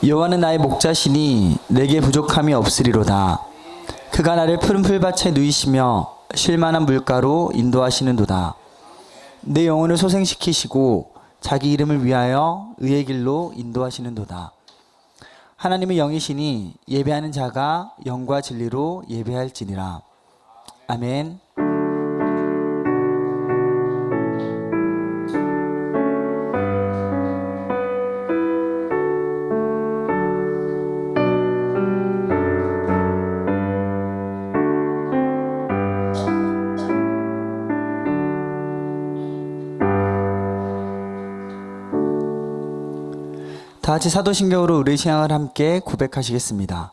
여호와는 나의 목자시니 내게 부족함이 없으리로다. 그가 나를 푸른 풀밭에 누이시며 쉴만한 물가로 인도하시는도다. 내 영혼을 소생시키시고 자기 이름을 위하여 의의 길로 인도하시는도다. 하나님의 영이시니 예배하는 자가 영과 진리로 예배할지니라. 아멘. 다 같이 사도신경으로 우리의 신앙을 함께 고백하시겠습니다.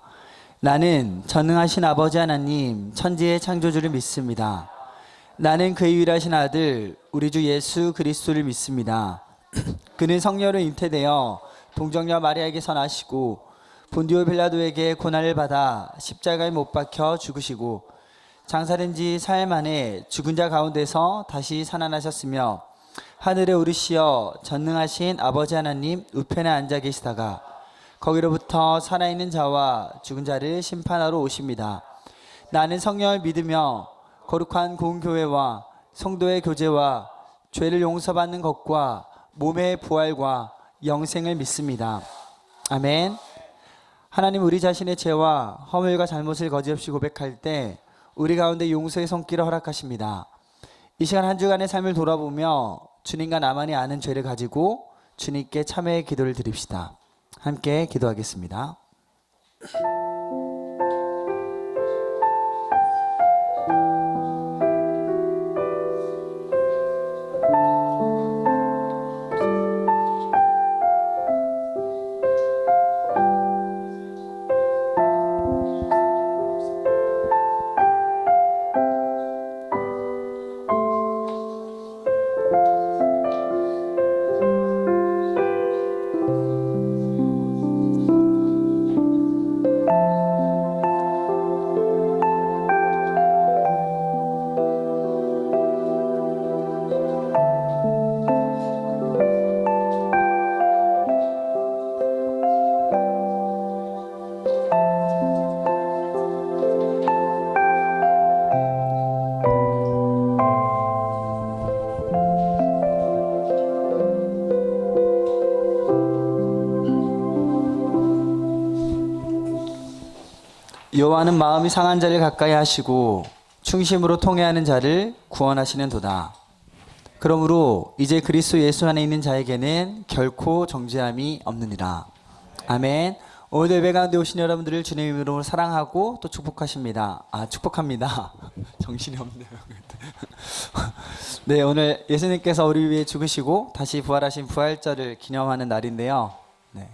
나는 전능하신 아버지 하나님 천지의 창조주를 믿습니다. 나는 그의 유일하신 아들 우리 주 예수 그리스도를 믿습니다. 그는 성령으로 잉태되어 동정녀 마리아에게서 나시고 본디오 빌라도에게 고난을 받아 십자가에 못 박혀 죽으시고 장사된 지 사흘 만에 죽은 자 가운데서 다시 살아나셨으며 하늘에 오르시어 전능하신 아버지 하나님 우편에 앉아 계시다가 거기로부터 살아있는 자와 죽은 자를 심판하러 오십니다. 나는 성령을 믿으며 거룩한 공교회와 성도의 교제와 죄를 용서받는 것과 몸의 부활과 영생을 믿습니다. 아멘. 하나님, 우리 자신의 죄와 허물과 잘못을 거짓없이 고백할 때 우리 가운데 용서의 손길을 허락하십니다. 이 시간 한 주간의 삶을 돌아보며 주님과 나만이 아는 죄를 가지고 주님께 참회의 기도를 드립시다. 함께 기도하겠습니다. 여호와는 마음이 상한 자를 가까이 하시고 충심으로 통회하는 자를 구원하시는도다. 그러므로 이제 그리스도 예수 안에 있는 자에게는 결코 정죄함이 없느니라. 아멘. 오늘도 예배 가운데 오신 여러분들을 주님의 이름으로 사랑하고 또 축복하십니다. 축복합니다. 정신이 없네요. 네, 오늘 예수님께서 우리 위해 죽으시고 다시 부활하신 부활절을 기념하는 날인데요. 네.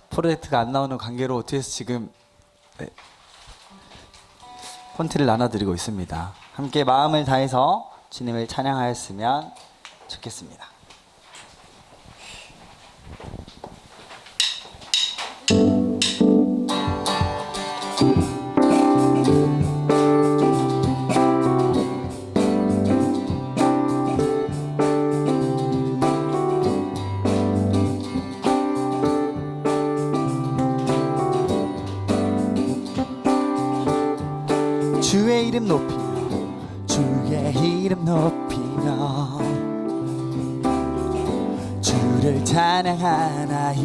프로젝트가 안 나오는 관계로 어떻게 해서 지금 폰트를 나눠드리고 있습니다. 함께 마음을 다해서 주님을 찬양하였으면 좋겠습니다. 주의 이름 높이며 주의 이름 높이며 주를 찬양하나이다.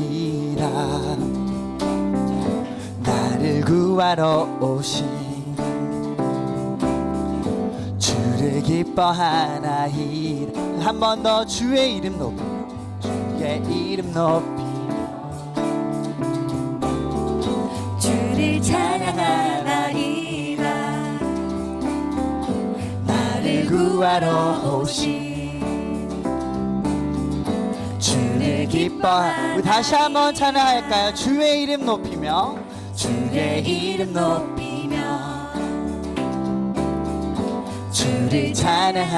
나를 구하러 오신 주를 기뻐하나이다. 한 번 더 주의 이름 높이며 주의 이름 높이며 주를 찬양하나이다. 구하러 오신 주를 기뻐하고 다시 한번 찬양할까요? 주의 이름 높이며 주의 이름 높이며 주를 찬양하나이다.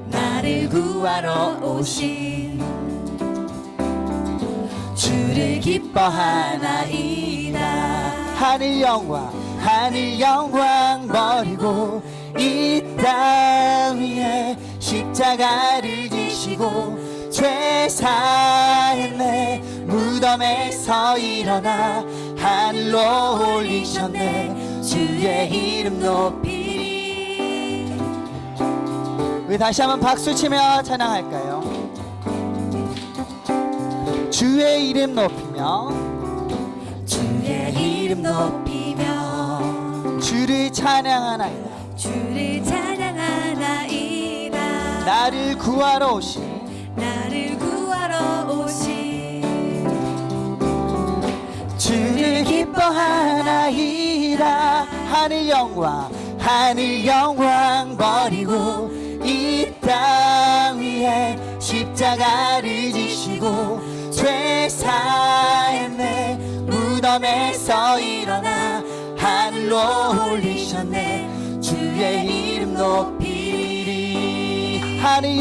나를 구하러 오신 주를 기뻐하나이다. 하늘 영광 버리고 이 땅 위에 십자가를 지시고 죄 사했네. 무덤에서 일어나 하늘로 올리셨네. 주의 이름 높이리. 우리 다시 한번 박수 치며 찬양할까요? 주의 이름 높이며 주의 이름 높이며 주를 찬양하나이다. 주를 찬양하나이다. 나를 구하러 오신 나를 구하러 오신 주를 기뻐하나이다. 하늘 영광 버리고 이 땅 위에 십자가를 지시고 죄 사했네. 무덤에서 일어나 하늘로 올리셨네. 주의 이름 높이리. 하늘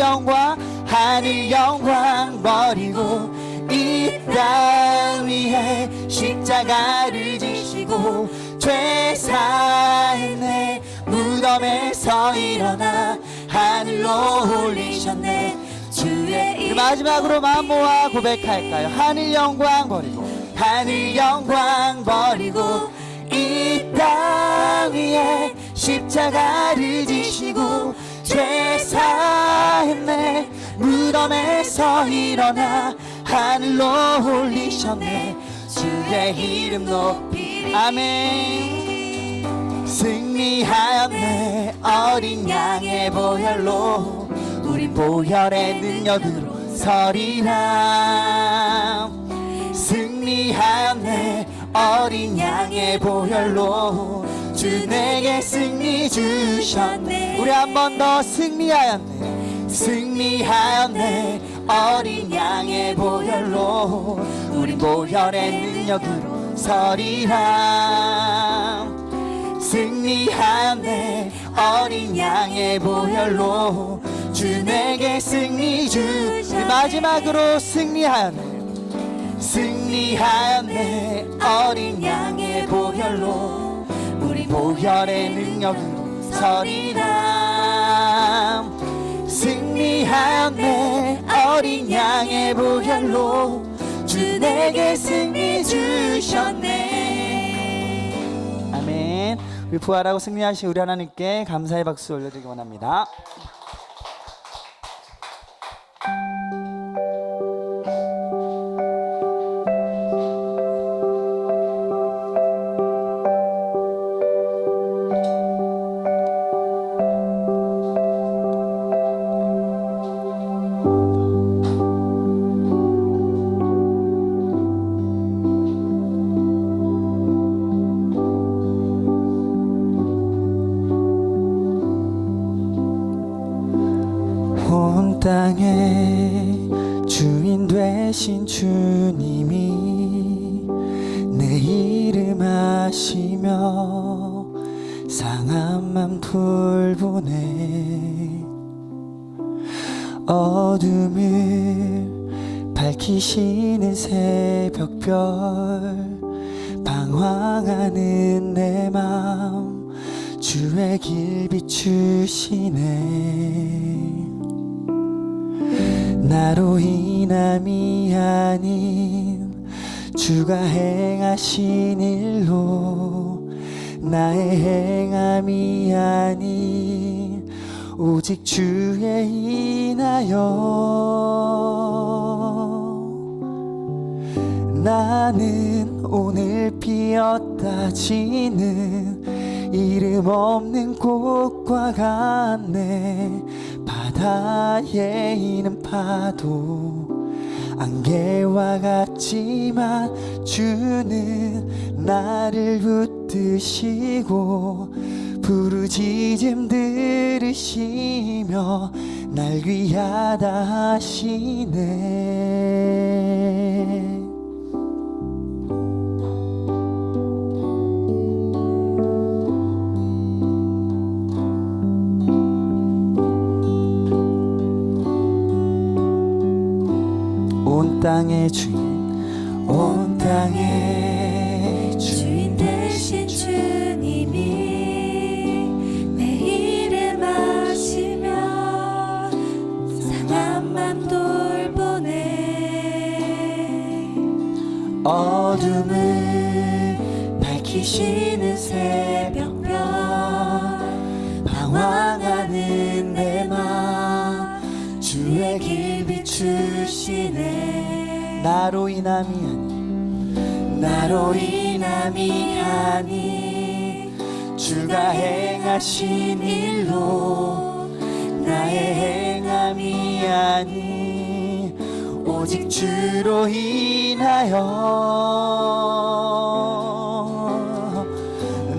영광 버리고 이 땅 위에 십자가를 지시고 죄 사했네. 무덤에서 일어나 하늘로 올리셨네. 주의 이름. 마지막으로 마음 모아 고백할까요? 하늘 영광 버리고 이 땅 위에 십자가를 지시고 죄 사했네. 무덤에서 일어나 하늘로 올리셨네. 주의 이름 높이. 아멘. 승리하였네. 어린 양의 보혈로 우린 보혈의 능력으로 서리라. 승리하였네. 어린 양의 보혈로 주 내게 승리 주셨네. 우리 한 번 더 승리하였네. 어린 양의 보혈로 우린 보혈의 능력으로 서리라. 승리하였네. 어린 양의 보혈로 주 내게 승리 주셨네. 마지막으로 승리하였네. 어린 양의 보혈로 우리 보혈의 능력으로 서리라. 승리하였네. 어린 양의 보혈로 주 내게 승리 주셨네. 아멘. 우리 부활하고 승리하신 우리 하나님께 감사의 박수 올려드리기 원합니다. 온 땅의 주인 되신 주님이 내 이름 아시며 상한 맘 돌보네. 어둠을 밝히시는 새벽별 방황하는 내 맘 주의 길 비추시네. 나로 인함이 아닌 주가 행하신 일로 나의 행함이 아닌 오직 주에 인하여 나는 오늘 피었다 지는 이름 없는 꽃과 같네. 바다에 있는 파도 안개와 같지만 주는 나를 붙드시고 부르짖음 들으시며 날 귀하다 하시네. 온 땅의 주인, 온 땅의 주인 되신 주님이 내 이름 아시며 상한 맘 돌보 어둠을 밝히시는 새벽별 방황하는 내 맘 주의 길 비추시네 나로 인함이 아니 주가 행하신 일로 나의 행함이 아니 오직 주로 인하여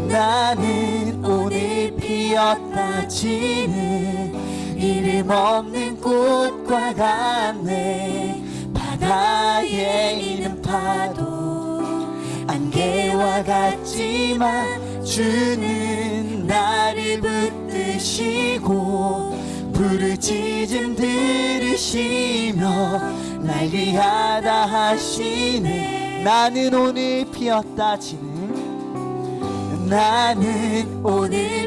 나는 오늘 피었다 지는 이름 없는 꽃과 같네 바다에 있는 파도 안개와 같지만 주는 나를 붙드시고 부르짖음 들으시며 날 위하다 하시네 나는 오늘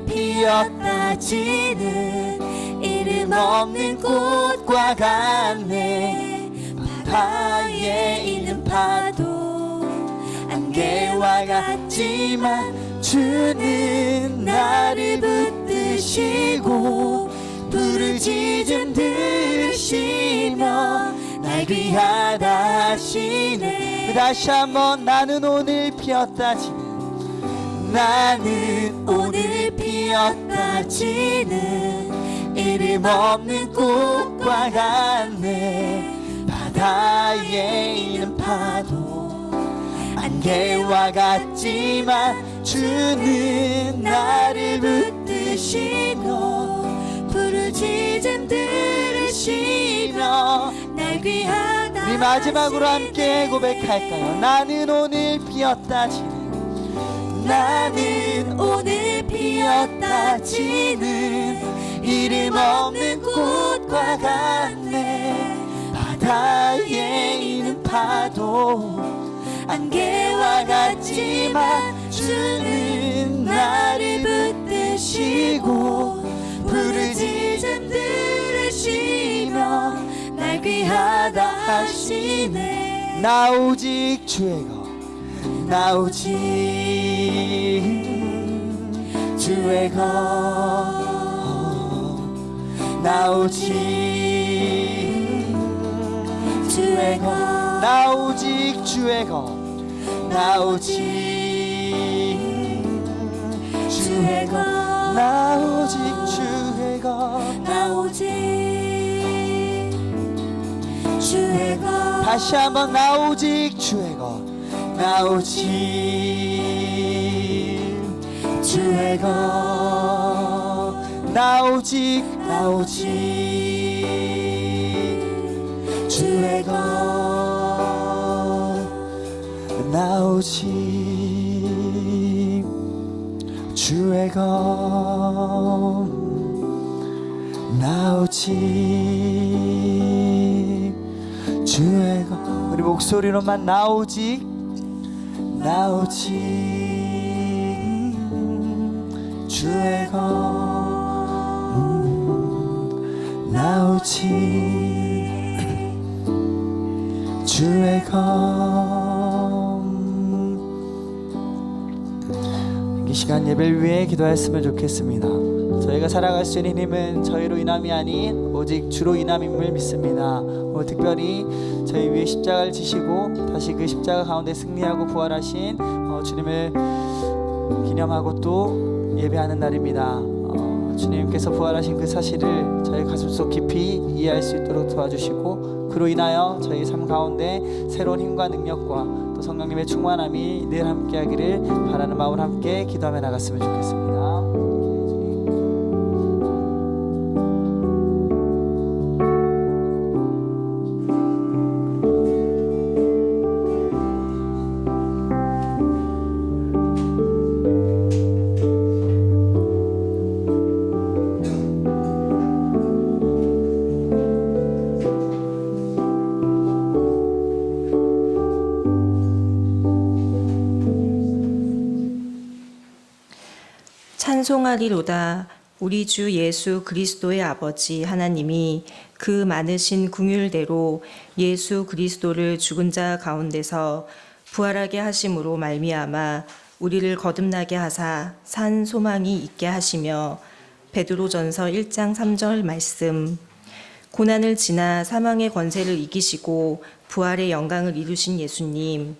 피었다 지는 이름 없는 꽃과 같네 바다에 있는 파도 안개와 같지만 주는 나를 붙드시고 부르짖음 들으시며 날 귀하다 하시네 다시 한번 나는 오늘 피었다 지는 이름 없는 꽃과 같네 바다에 있는 파도 안개와 같지만 주는 나를 붙드시며 부르짖음 들으시며 날 귀하다 우리 마지막으로 함께 고백할까요? 나는 오늘 피었다 지는 이름 없는 꽃과 같네 바다에 있는 파도 안개와 같지만 주는 나를 붙드시고 부르짖음 들으시며 날 귀하다 하시네 나 오직 주의 것 나 오직 주의 것 나 오직 주의 것 나 오직 주의 것 나 오직 주의 것 나 오직 주의 것 나 오직 주의 것 다시 한번 나 오직 주의 것 나 오직 주의 것 나 오직 주의 것 나 오직 주의 것 나 오직 주의 것 우리 목소리로만 나 오직 주의 것 나 오직 주의 것 이 시간 예배를 위해 기도했으면 좋겠습니다. 저희가 살아갈 수 있는 힘은 저희로 인함이 아닌 오직 주로 인함임을 믿습니다. 오늘 특별히 저희 위에 십자가를 지시고 다시 그 십자가 가운데 승리하고 부활하신 주님을 기념하고 또 예배하는 날입니다. 주님께서 부활하신 그 사실을 저희 가슴속 깊이 이해할 수 있도록 도와주시고 그로 인하여 저희 삶 가운데 새로운 힘과 능력과 또 성령님의 충만함이 늘 함께하기를 바라는 마음으로 함께 기도하며 나갔으면 좋겠습니다. 찬송하리로다. 우리 주 예수 그리스도의 아버지 하나님이 그 많으신 긍휼대로 예수 그리스도를 죽은 자 가운데서 부활하게 하심으로 말미암아 우리를 거듭나게 하사 산 소망이 있게 하시며 베드로전서 1장 3절 말씀. 고난을 지나 사망의 권세를 이기시고 부활의 영광을 이루신 예수님,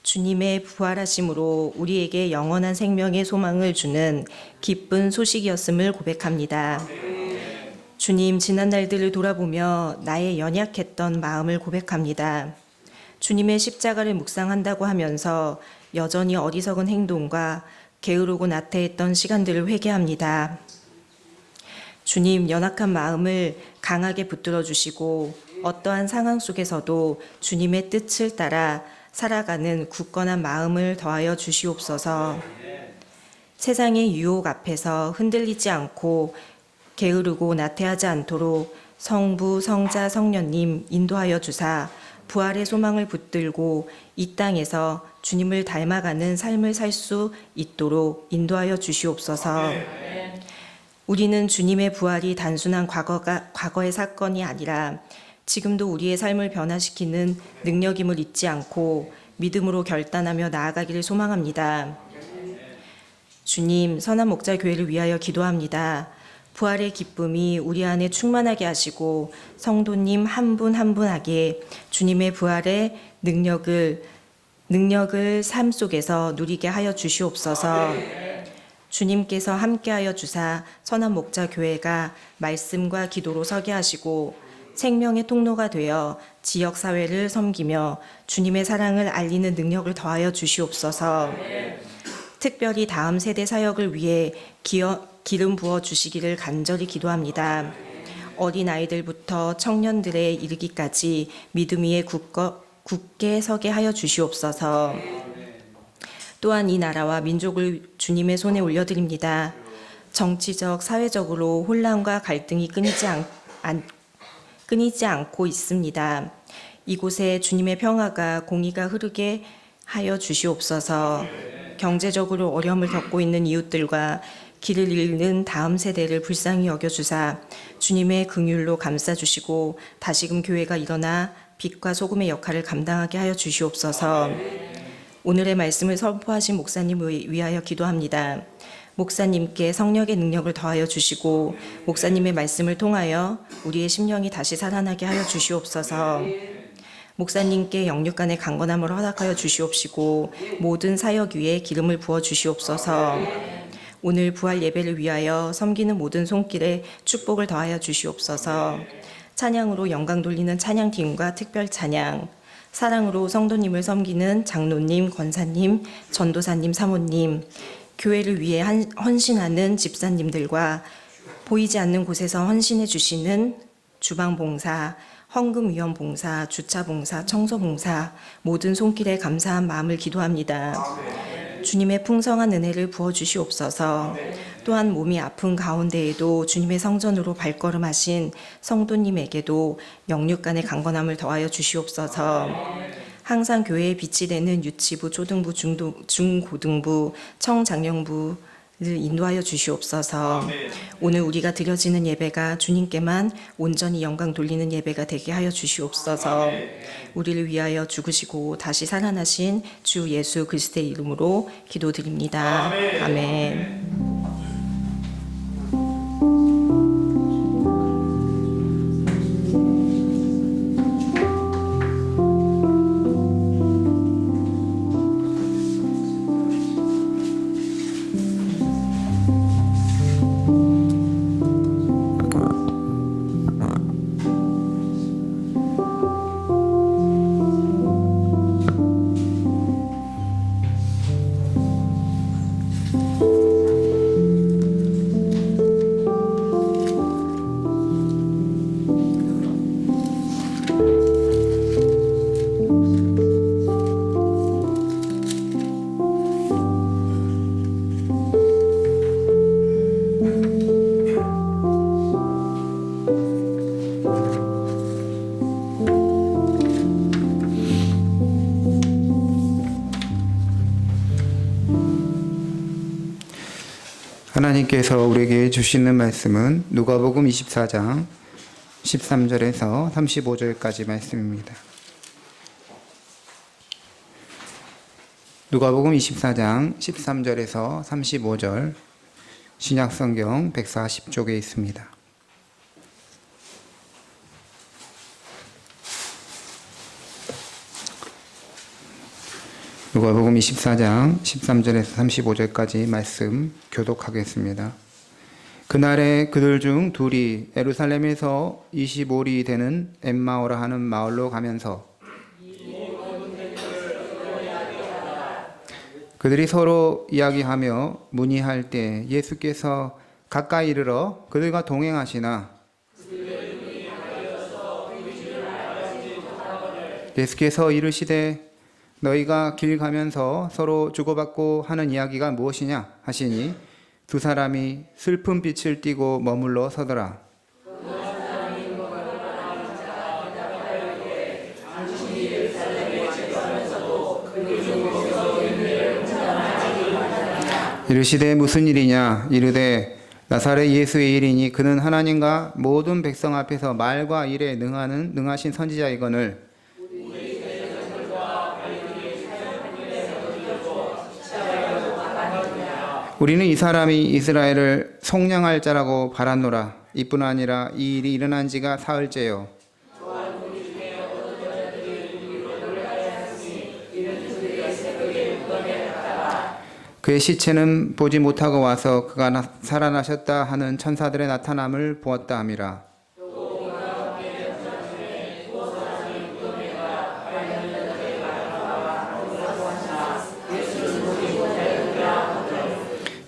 주님의 부활하심으로 우리에게 영원한 생명의 소망을 주는 기쁜 소식이었음을 고백합니다. 주님, 지난 날들을 돌아보며 나의 연약했던 마음을 고백합니다. 주님의 십자가를 묵상한다고 하면서 여전히 어리석은 행동과 게으르고 나태했던 시간들을 회개합니다. 주님, 연약한 마음을 강하게 붙들어 주시고 어떠한 상황 속에서도 주님의 뜻을 따라 살아가는 굳건한 마음을 더하여 주시옵소서. 세상의 유혹 앞에서 흔들리지 않고 게으르고 나태하지 않도록 성부, 성자, 성령님 인도하여 주사 부활의 소망을 붙들고 이 땅에서 주님을 닮아가는 삶을 살 수 있도록 인도하여 주시옵소서. 우리는 주님의 부활이 단순한 과거의 사건이 아니라 지금도 우리의 삶을 변화시키는 능력임을 잊지 않고 믿음으로 결단하며 나아가기를 소망합니다. 주님, 선한 목자 교회를 위하여 기도합니다. 부활의 기쁨이 우리 안에 충만하게 하시고 성도님 한 분 한 분에게 주님의 부활의 능력을 삶 속에서 누리게 하여 주시옵소서. 주님께서 함께하여 주사 선한 목자 교회가 말씀과 기도로 서게 하시고 생명의 통로가 되어 지역사회를 섬기며 주님의 사랑을 알리는 능력을 더하여 주시옵소서. 특별히 다음 세대 사역을 위해 기름 부어 주시기를 간절히 기도합니다. 어린아이들부터 청년들에 이르기까지 믿음 위에 굳게 서게 하여 주시옵소서. 또한 이 나라와 민족을 주님의 손에 올려드립니다. 정치적, 사회적으로 혼란과 갈등이 끊이지 않고 있습니다. 이곳에 주님의 평화가 공의가 흐르게 하여 주시옵소서. 경제적으로 어려움을 겪고 있는 이웃들과 길을 잃는 다음 세대를 불쌍히 여겨주사 주님의 긍휼로 감싸주시고 다시금 교회가 일어나 빛과 소금의 역할을 감당하게 하여 주시옵소서. 오늘의 말씀을 선포하신 목사님을 위하여 기도합니다. 목사님께 성령의 능력을 더하여 주시고 목사님의 말씀을 통하여 우리의 심령이 다시 살아나게 하여 주시옵소서. 목사님께 영육간의 강건함을 허락하여 주시옵시고 모든 사역 위에 기름을 부어 주시옵소서. 오늘 부활 예배를 위하여 섬기는 모든 손길에 축복을 더하여 주시옵소서. 찬양으로 영광 돌리는 찬양팀과 특별 찬양, 사랑으로 성도님을 섬기는 장로님, 권사님, 전도사님, 사모님, 교회를 위해 헌신하는 집사님들과 보이지 않는 곳에서 헌신해 주시는 주방봉사, 헌금위원봉사, 주차봉사, 청소봉사 모든 손길에 감사한 마음을 기도합니다. 주님의 풍성한 은혜를 부어주시옵소서. 또한 몸이 아픈 가운데에도 주님의 성전으로 발걸음하신 성도님에게도 영육간의 강건함을 더하여 주시옵소서. 항상 교회의 빛이 되는 유치부, 초등부, 중고등부, 청장년부를 인도하여 주시옵소서. 오늘 우리가 드려지는 예배가 주님께만 온전히 영광 돌리는 예배가 되게 하여 주시옵소서. 우리를 위하여 죽으시고 다시 살아나신 주 예수 그리스도의 이름으로 기도드립니다. 아멘. 하나님께서 우리에게 주시는 말씀은 누가복음 24장 13절에서 35절까지 말씀입니다. 누가복음 24장 13절에서 35절 신약성경 140쪽에 있습니다. 누가복음 24장 13절에서 35절까지 말씀 교독하겠습니다. 그날에 그들 중 둘이 예루살렘에서 25리 되는 엠마오라 하는 마을로 가면서 그들이 서로 이야기하며 문의할 때 예수께서 가까이 이르러 그들과 동행하시나 예수께서 이르시되 너희가 길 가면서 서로 주고받고 하는 이야기가 무엇이냐 하시니 두 사람이 슬픈 빛을 띠고 머물러 서더라. 이르시되 무슨 일이냐 이르되 나사렛 예수의 일이니 그는 하나님과 모든 백성 앞에서 말과 일에 능하신 선지자이거늘 우리는 이 사람이 이스라엘을 속량할 자라고 바랐노라. 이뿐 아니라 이 일이 일어난 지가 사흘째요. 그의 시체는 보지 못하고 와서 그가 살아나셨다 하는 천사들의 나타남을 보았다 함이라.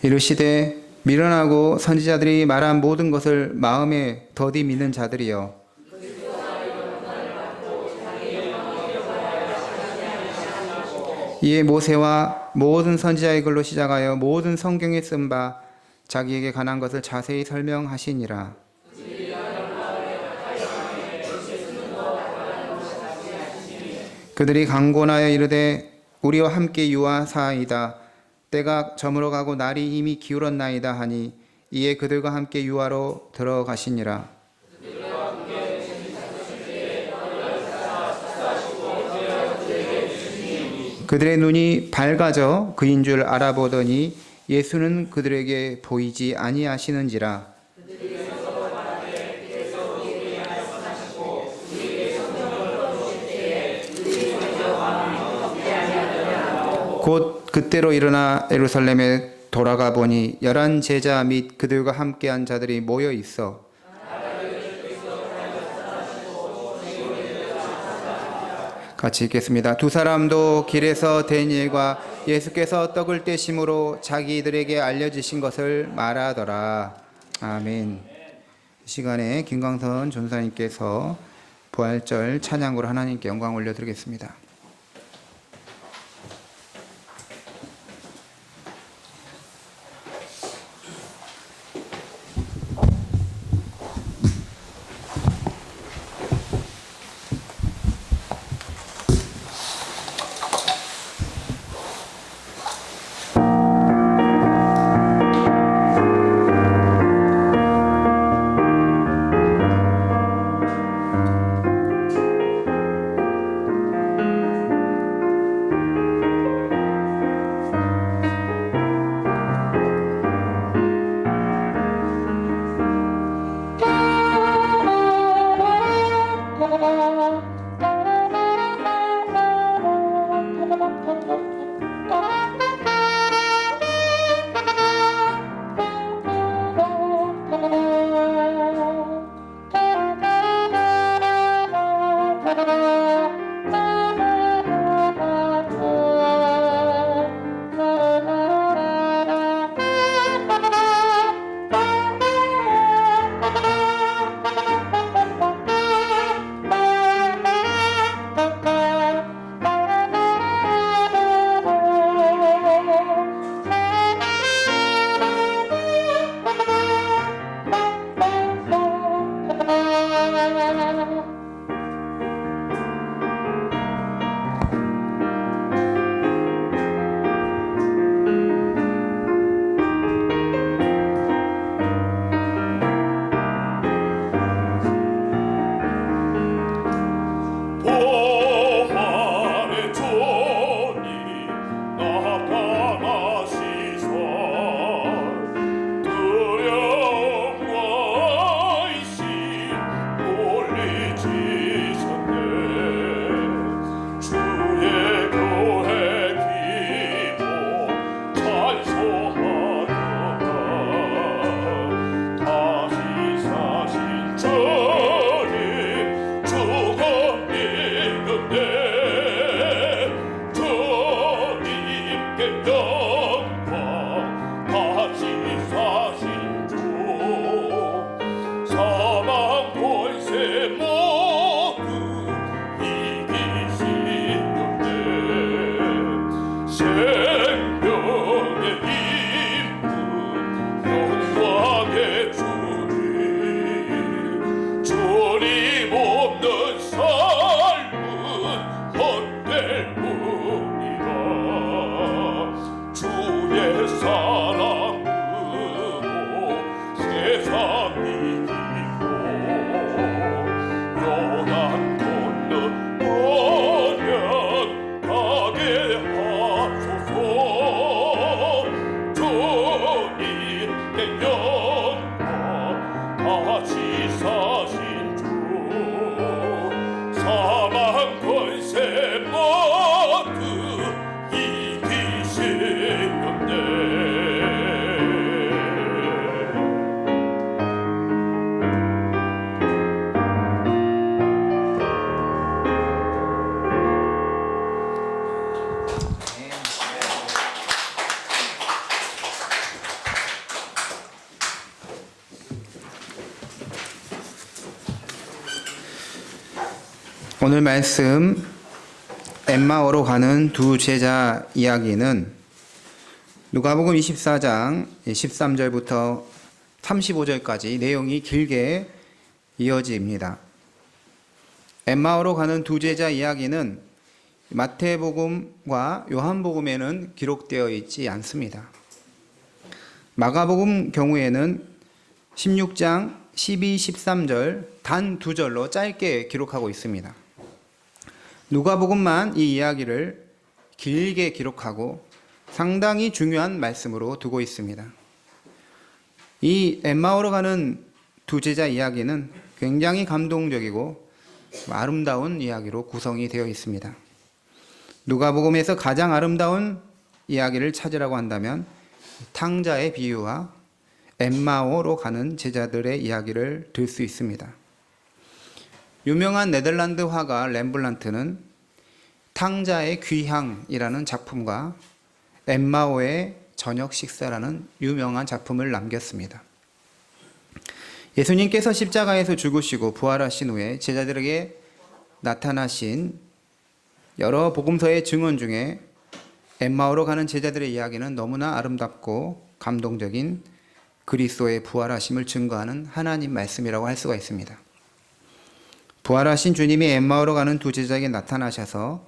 이르시되 미련하고 선지자들이 말한 모든 것을 마음에 더디 믿는 자들이여. 이에 모세와 모든 선지자의 글로 시작하여 모든 성경에 쓴 바 자기에게 관한 것을 자세히 설명하시니라. 그들이 강권하여 이르되 우리와 함께 유하사이다. 때가 저물어가고 날이 이미 기울었나이다 하니 이에 그들과 함께 유하로 들어가시니라. 그들의 눈이 밝아져 그인 줄 알아보더니 예수는 그들에게 보이지 아니하시는지라. 곧 그때로 일어나 예루살렘에 돌아가 보니 11 제자 및 그들과 함께한 자들이 모여 있어 같이 읽겠습니다. 두 사람도 길에서 된 일과 예수께서 떡을 떼심으로 자기들에게 알려주신 것을 말하더라. 아멘. 이 시간에 김광선 전사님께서 부활절 찬양으로 하나님께 영광 올려드리겠습니다. 세상 권세 모두 이기시는데 오늘 말씀 엠마오로 가는 두 제자 이야기는 누가복음 24장 13절부터 35절까지 내용이 길게 이어집니다. 엠마오로 가는 두 제자 이야기는 마태복음과 요한복음에는 기록되어 있지 않습니다. 마가복음 경우에는 16장 12, 13절 단 두 절로 짧게 기록하고 있습니다. 누가복음만 이 이야기를 길게 기록하고 상당히 중요한 말씀으로 두고 있습니다. 이 엠마오로 가는 두 제자 이야기는 굉장히 감동적이고 아름다운 이야기로 구성이 되어 있습니다. 누가복음에서 가장 아름다운 이야기를 찾으라고 한다면 탕자의 비유와 엠마오로 가는 제자들의 이야기를 들 수 있습니다. 유명한 네덜란드 화가 렘블란트는 탕자의 귀향이라는 작품과 엠마오의 저녁 식사라는 유명한 작품을 남겼습니다. 예수님께서 십자가에서 죽으시고 부활하신 후에 제자들에게 나타나신 여러 복음서의 증언 중에 엠마오로 가는 제자들의 이야기는 너무나 아름답고 감동적인 그리스도의 부활하심을 증거하는 하나님 말씀이라고 할 수가 있습니다. 부활하신 주님이 엠마오로 가는 두 제자에게 나타나셔서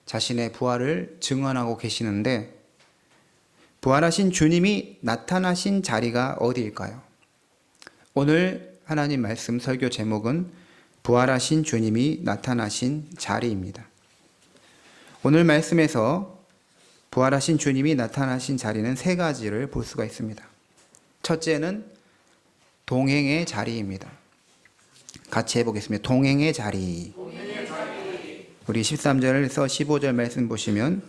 자신의 부활을 증언하고 계시는데 부활하신 주님이 나타나신 자리가 어디일까요? 오늘 하나님 말씀 설교 제목은 부활하신 주님이 나타나신 자리입니다. 오늘 말씀에서 부활하신 주님이 나타나신 자리는 세 가지를 볼 수가 있습니다. 첫째는 동행의 자리입니다. 같이 해보겠습니다. 동행의 자리. 우리 13절에서 15절 말씀 보시면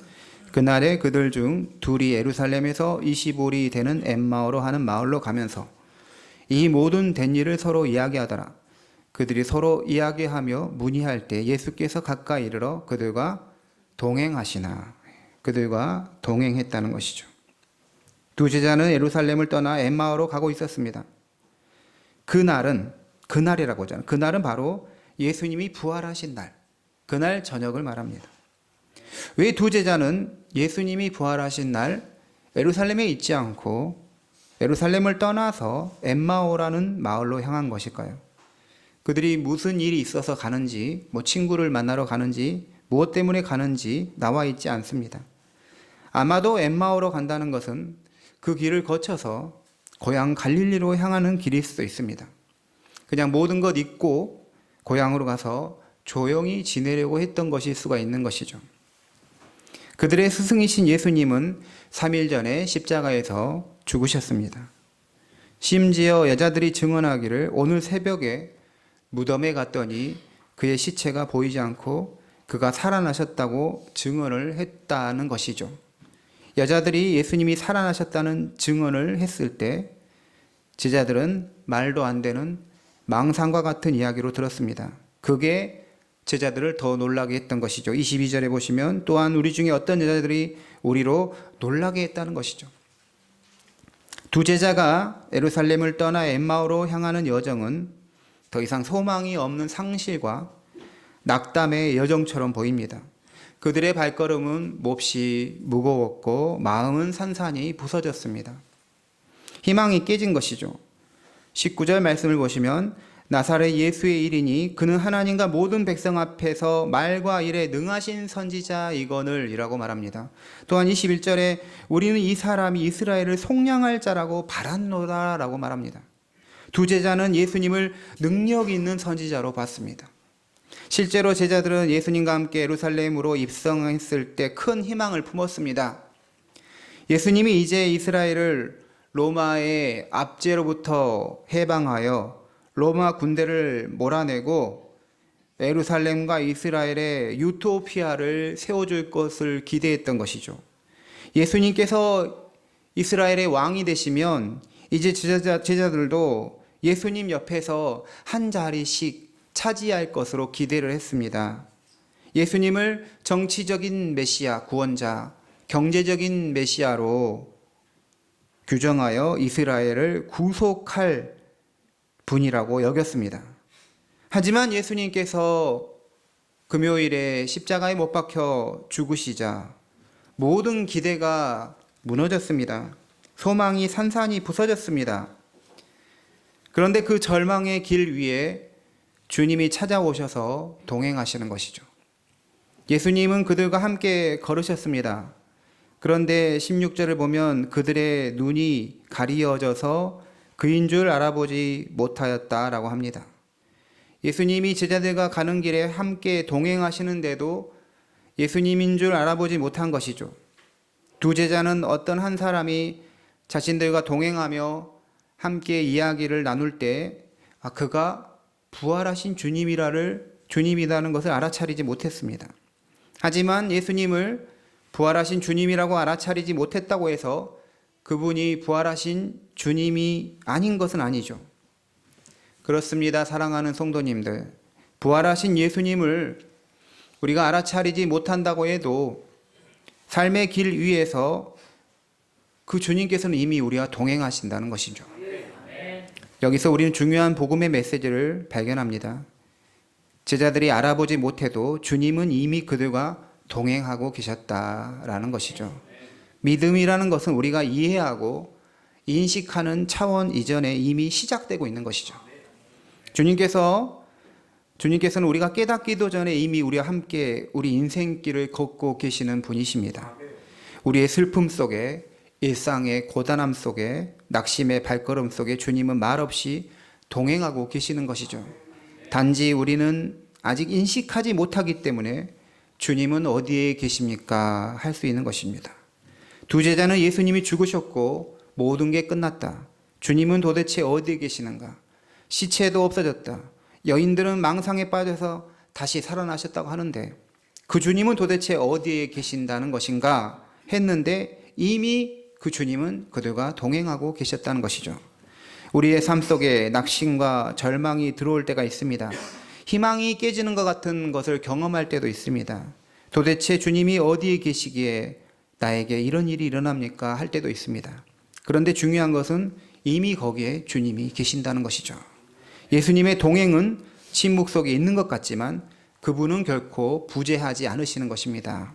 그날에 그들 중 둘이 예루살렘에서 25리 되는 엠마오로 하는 마을로 가면서 이 모든 된 일을 서로 이야기하더라. 그들이 서로 이야기하며 문의할 때 예수께서 가까이 이르러 그들과 동행하시나. 그들과 동행했다는 것이죠. 두 제자는 예루살렘을 떠나 엠마오로 가고 있었습니다. 그날이라고 하잖아요. 그날은 바로 예수님이 부활하신 날, 그날 저녁을 말합니다. 왜 두 제자는 예수님이 부활하신 날 예루살렘에 있지 않고 예루살렘을 떠나서 엠마오라는 마을로 향한 것일까요? 그들이 무슨 일이 있어서 가는지, 친구를 만나러 가는지, 무엇 때문에 가는지 나와 있지 않습니다. 아마도 엠마오로 간다는 것은 그 길을 거쳐서 고향 갈릴리로 향하는 길일 수도 있습니다. 그냥 모든 것 잊고 고향으로 가서 조용히 지내려고 했던 것일 수가 있는 것이죠. 그들의 스승이신 예수님은 3일 전에 십자가에서 죽으셨습니다. 심지어 여자들이 증언하기를 오늘 새벽에 무덤에 갔더니 그의 시체가 보이지 않고 그가 살아나셨다고 증언을 했다는 것이죠. 여자들이 예수님이 살아나셨다는 증언을 했을 때 제자들은 말도 안 되는 망상과 같은 이야기로 들었습니다. 그게 제자들을 더 놀라게 했던 것이죠. 22절에 보시면 또한 우리 중에 어떤 제자들이 우리로 놀라게 했다는 것이죠. 두 제자가 예루살렘을 떠나 엠마오로 향하는 여정은 더 이상 소망이 없는 상실과 낙담의 여정처럼 보입니다. 그들의 발걸음은 몹시 무거웠고 마음은 산산이 부서졌습니다. 희망이 깨진 것이죠. 19절 말씀을 보시면 나사렛 예수의 일이니 그는 하나님과 모든 백성 앞에서 말과 일에 능하신 선지자이거늘 이라고 말합니다. 또한 21절에 우리는 이 사람이 이스라엘을 속량할 자라고 바랐노라 라고 말합니다. 두 제자는 예수님을 능력 있는 선지자로 봤습니다. 실제로 제자들은 예수님과 함께 예루살렘으로 입성했을 때 큰 희망을 품었습니다. 예수님이 이제 이스라엘을 로마의 압제로부터 해방하여 로마 군대를 몰아내고 예루살렘과 이스라엘의 유토피아를 세워줄 것을 기대했던 것이죠. 예수님께서 이스라엘의 왕이 되시면 이제 제자들도 예수님 옆에서 한 자리씩 차지할 것으로 기대를 했습니다. 예수님을 정치적인 메시아, 구원자, 경제적인 메시아로 규정하여 이스라엘을 구속할 분이라고 여겼습니다. 하지만 예수님께서 금요일에 십자가에 못 박혀 죽으시자 모든 기대가 무너졌습니다. 소망이 산산이 부서졌습니다. 그런데 그 절망의 길 위에 주님이 찾아오셔서 동행하시는 것이죠. 예수님은 그들과 함께 걸으셨습니다. 그런데 16절을 보면 그들의 눈이 가리어져서 그인 줄 알아보지 못하였다라고 합니다. 예수님이 제자들과 가는 길에 함께 동행하시는데도 예수님인 줄 알아보지 못한 것이죠. 두 제자는 어떤 한 사람이 자신들과 동행하며 함께 이야기를 나눌 때 그가 부활하신 주님이라는 것을 알아차리지 못했습니다. 하지만 예수님을 부활하신 주님이라고 알아차리지 못했다고 해서 그분이 부활하신 주님이 아닌 것은 아니죠. 그렇습니다. 사랑하는 성도님들, 부활하신 예수님을 우리가 알아차리지 못한다고 해도 삶의 길 위에서 그 주님께서는 이미 우리와 동행하신다는 것이죠. 여기서 우리는 중요한 복음의 메시지를 발견합니다. 제자들이 알아보지 못해도 주님은 이미 그들과 동행하고 계셨다라는 것이죠. 믿음이라는 것은 우리가 이해하고 인식하는 차원 이전에 이미 시작되고 있는 것이죠. 주님께서는 우리가 깨닫기도 전에 이미 우리와 함께 우리 인생길을 걷고 계시는 분이십니다. 우리의 슬픔 속에, 일상의 고단함 속에, 낙심의 발걸음 속에 주님은 말없이 동행하고 계시는 것이죠. 단지 우리는 아직 인식하지 못하기 때문에 주님은 어디에 계십니까? 할 수 있는 것입니다. 두 제자는 예수님이 죽으셨고 모든 게 끝났다. 주님은 도대체 어디에 계시는가? 시체도 없어졌다. 여인들은 망상에 빠져서 다시 살아나셨다고 하는데 그 주님은 도대체 어디에 계신다는 것인가 했는데 이미 그 주님은 그들과 동행하고 계셨다는 것이죠. 우리의 삶 속에 낙심과 절망이 들어올 때가 있습니다. 희망이 깨지는 것 같은 것을 경험할 때도 있습니다. 도대체 주님이 어디에 계시기에 나에게 이런 일이 일어납니까? 할 때도 있습니다. 그런데 중요한 것은 이미 거기에 주님이 계신다는 것이죠. 예수님의 동행은 침묵 속에 있는 것 같지만 그분은 결코 부재하지 않으시는 것입니다.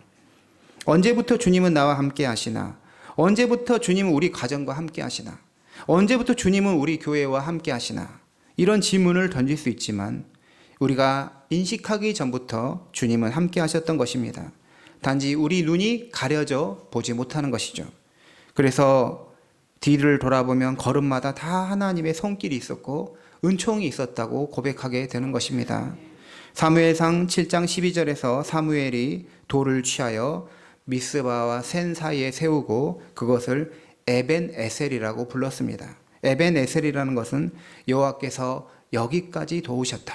언제부터 주님은 나와 함께 하시나? 언제부터 주님은 우리 가정과 함께 하시나? 언제부터 주님은 우리 교회와 함께 하시나? 이런 질문을 던질 수 있지만 우리가 인식하기 전부터 주님은 함께 하셨던 것입니다. 단지 우리 눈이 가려져 보지 못하는 것이죠. 그래서 뒤를 돌아보면 걸음마다 다 하나님의 손길이 있었고 은총이 있었다고 고백하게 되는 것입니다. 사무엘상 7장 12절에서 사무엘이 돌을 취하여 미스바와 센 사이에 세우고 그것을 에벤에셀이라고 불렀습니다. 에벤에셀이라는 것은 여호와께서 여기까지 도우셨다.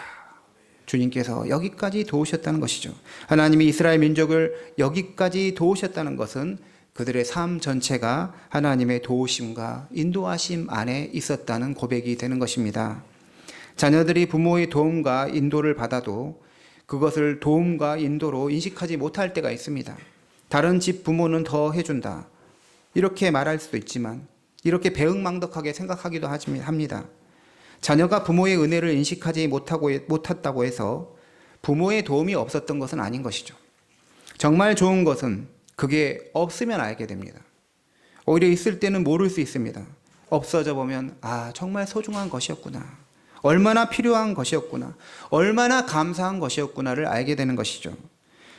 주님께서 여기까지 도우셨다는 것이죠. 하나님이 이스라엘 민족을 여기까지 도우셨다는 것은 그들의 삶 전체가 하나님의 도우심과 인도하심 안에 있었다는 고백이 되는 것입니다. 자녀들이 부모의 도움과 인도를 받아도 그것을 도움과 인도로 인식하지 못할 때가 있습니다. 다른 집 부모는 더 해준다. 이렇게 말할 수도 있지만 이렇게 배은망덕하게 생각하기도 합니다. 자녀가 부모의 은혜를 인식하지 못했다고 해서 부모의 도움이 없었던 것은 아닌 것이죠. 정말 좋은 것은 그게 없으면 알게 됩니다. 오히려 있을 때는 모를 수 있습니다. 없어져 보면 정말 소중한 것이었구나. 얼마나 필요한 것이었구나. 얼마나 감사한 것이었구나를 알게 되는 것이죠.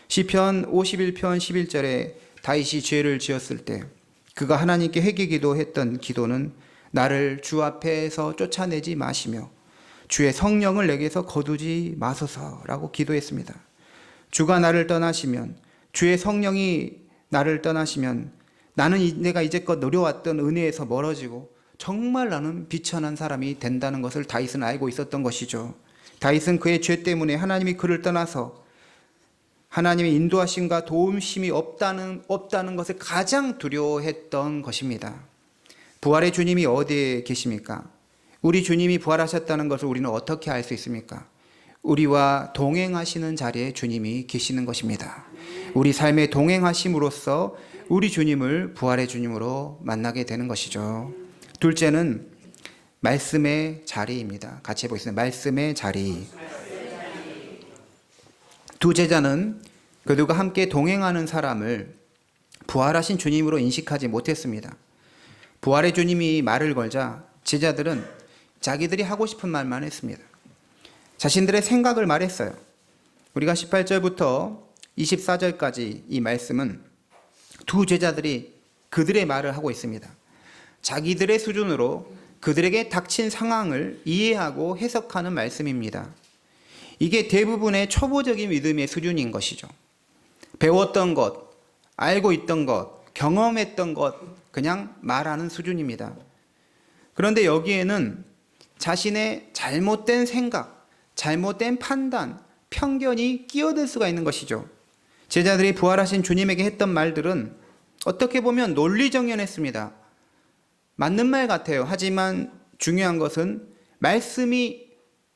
시편 51편 11절에 다윗이 죄를 지었을 때 그가 하나님께 회개기도 했던 기도는 나를 주 앞에서 쫓아내지 마시며 주의 성령을 내게서 거두지 마소서라고 기도했습니다. 주가 나를 떠나시면, 주의 성령이 나를 떠나시면 나는 내가 이제껏 누려왔던 은혜에서 멀어지고 정말 나는 비천한 사람이 된다는 것을 다윗은 알고 있었던 것이죠. 다윗은 그의 죄 때문에 하나님이 그를 떠나서 하나님의 인도하심과 도움심이 없다는 것을 가장 두려워했던 것입니다. 부활의 주님이 어디에 계십니까? 우리 주님이 부활하셨다는 것을 우리는 어떻게 알 수 있습니까? 우리와 동행하시는 자리에 주님이 계시는 것입니다. 우리 삶에 동행하심으로써 우리 주님을 부활의 주님으로 만나게 되는 것이죠. 둘째는 말씀의 자리입니다. 같이 해보겠습니다. 말씀의 자리. 두 제자는 그들과 함께 동행하는 사람을 부활하신 주님으로 인식하지 못했습니다. 부활의 주님이 말을 걸자 제자들은 자기들이 하고 싶은 말만 했습니다. 자신들의 생각을 말했어요. 우리가 18절부터 24절까지 이 말씀은 두 제자들이 그들의 말을 하고 있습니다. 자기들의 수준으로 그들에게 닥친 상황을 이해하고 해석하는 말씀입니다. 이게 대부분의 초보적인 믿음의 수준인 것이죠. 배웠던 것, 알고 있던 것, 경험했던 것, 그냥 말하는 수준입니다. 그런데 여기에는 자신의 잘못된 생각, 잘못된 판단, 편견이 끼어들 수가 있는 것이죠. 제자들이 부활하신 주님에게 했던 말들은 어떻게 보면 논리정연했습니다. 맞는 말 같아요. 하지만 중요한 것은 말씀이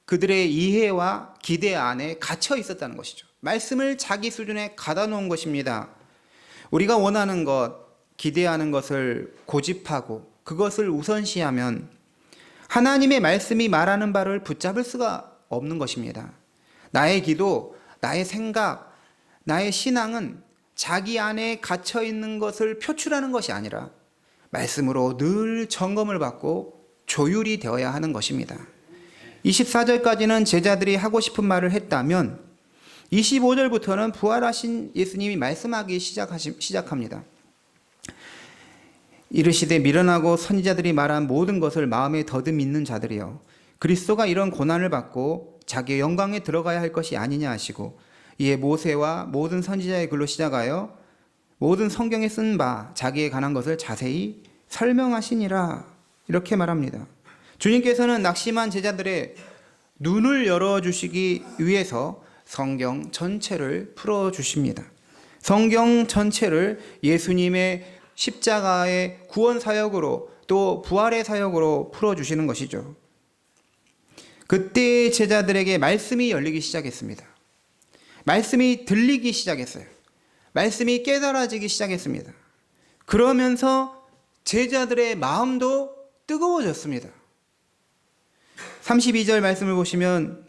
그들의 이해와 기대 안에 갇혀 있었다는 것이죠. 말씀을 자기 수준에 가다 놓은 것입니다. 우리가 원하는 것, 기대하는 것을 고집하고 그것을 우선시하면 하나님의 말씀이 말하는 바를 붙잡을 수가 없는 것입니다. 나의 기도, 나의 생각, 나의 신앙은 자기 안에 갇혀 있는 것을 표출하는 것이 아니라 말씀으로 늘 점검을 받고 조율이 되어야 하는 것입니다. 24절까지는 제자들이 하고 싶은 말을 했다면 25절부터는 부활하신 예수님이 말씀하기 시작합니다. 이르시되 미련하고 선지자들이 말한 모든 것을 마음에 더듬 믿는 자들이여 그리스도가 이런 고난을 받고 자기의 영광에 들어가야 할 것이 아니냐 하시고 이에 모세와 모든 선지자의 글로 시작하여 모든 성경에 쓴 바 자기에 관한 것을 자세히 설명하시니라 이렇게 말합니다. 주님께서는 낙심한 제자들의 눈을 열어주시기 위해서 성경 전체를 풀어주십니다. 성경 전체를 예수님의 십자가의 구원 사역으로 또 부활의 사역으로 풀어주시는 것이죠. 그때 제자들에게 말씀이 열리기 시작했습니다. 말씀이 들리기 시작했어요. 말씀이 깨달아지기 시작했습니다. 그러면서 제자들의 마음도 뜨거워졌습니다. 32절 말씀을 보시면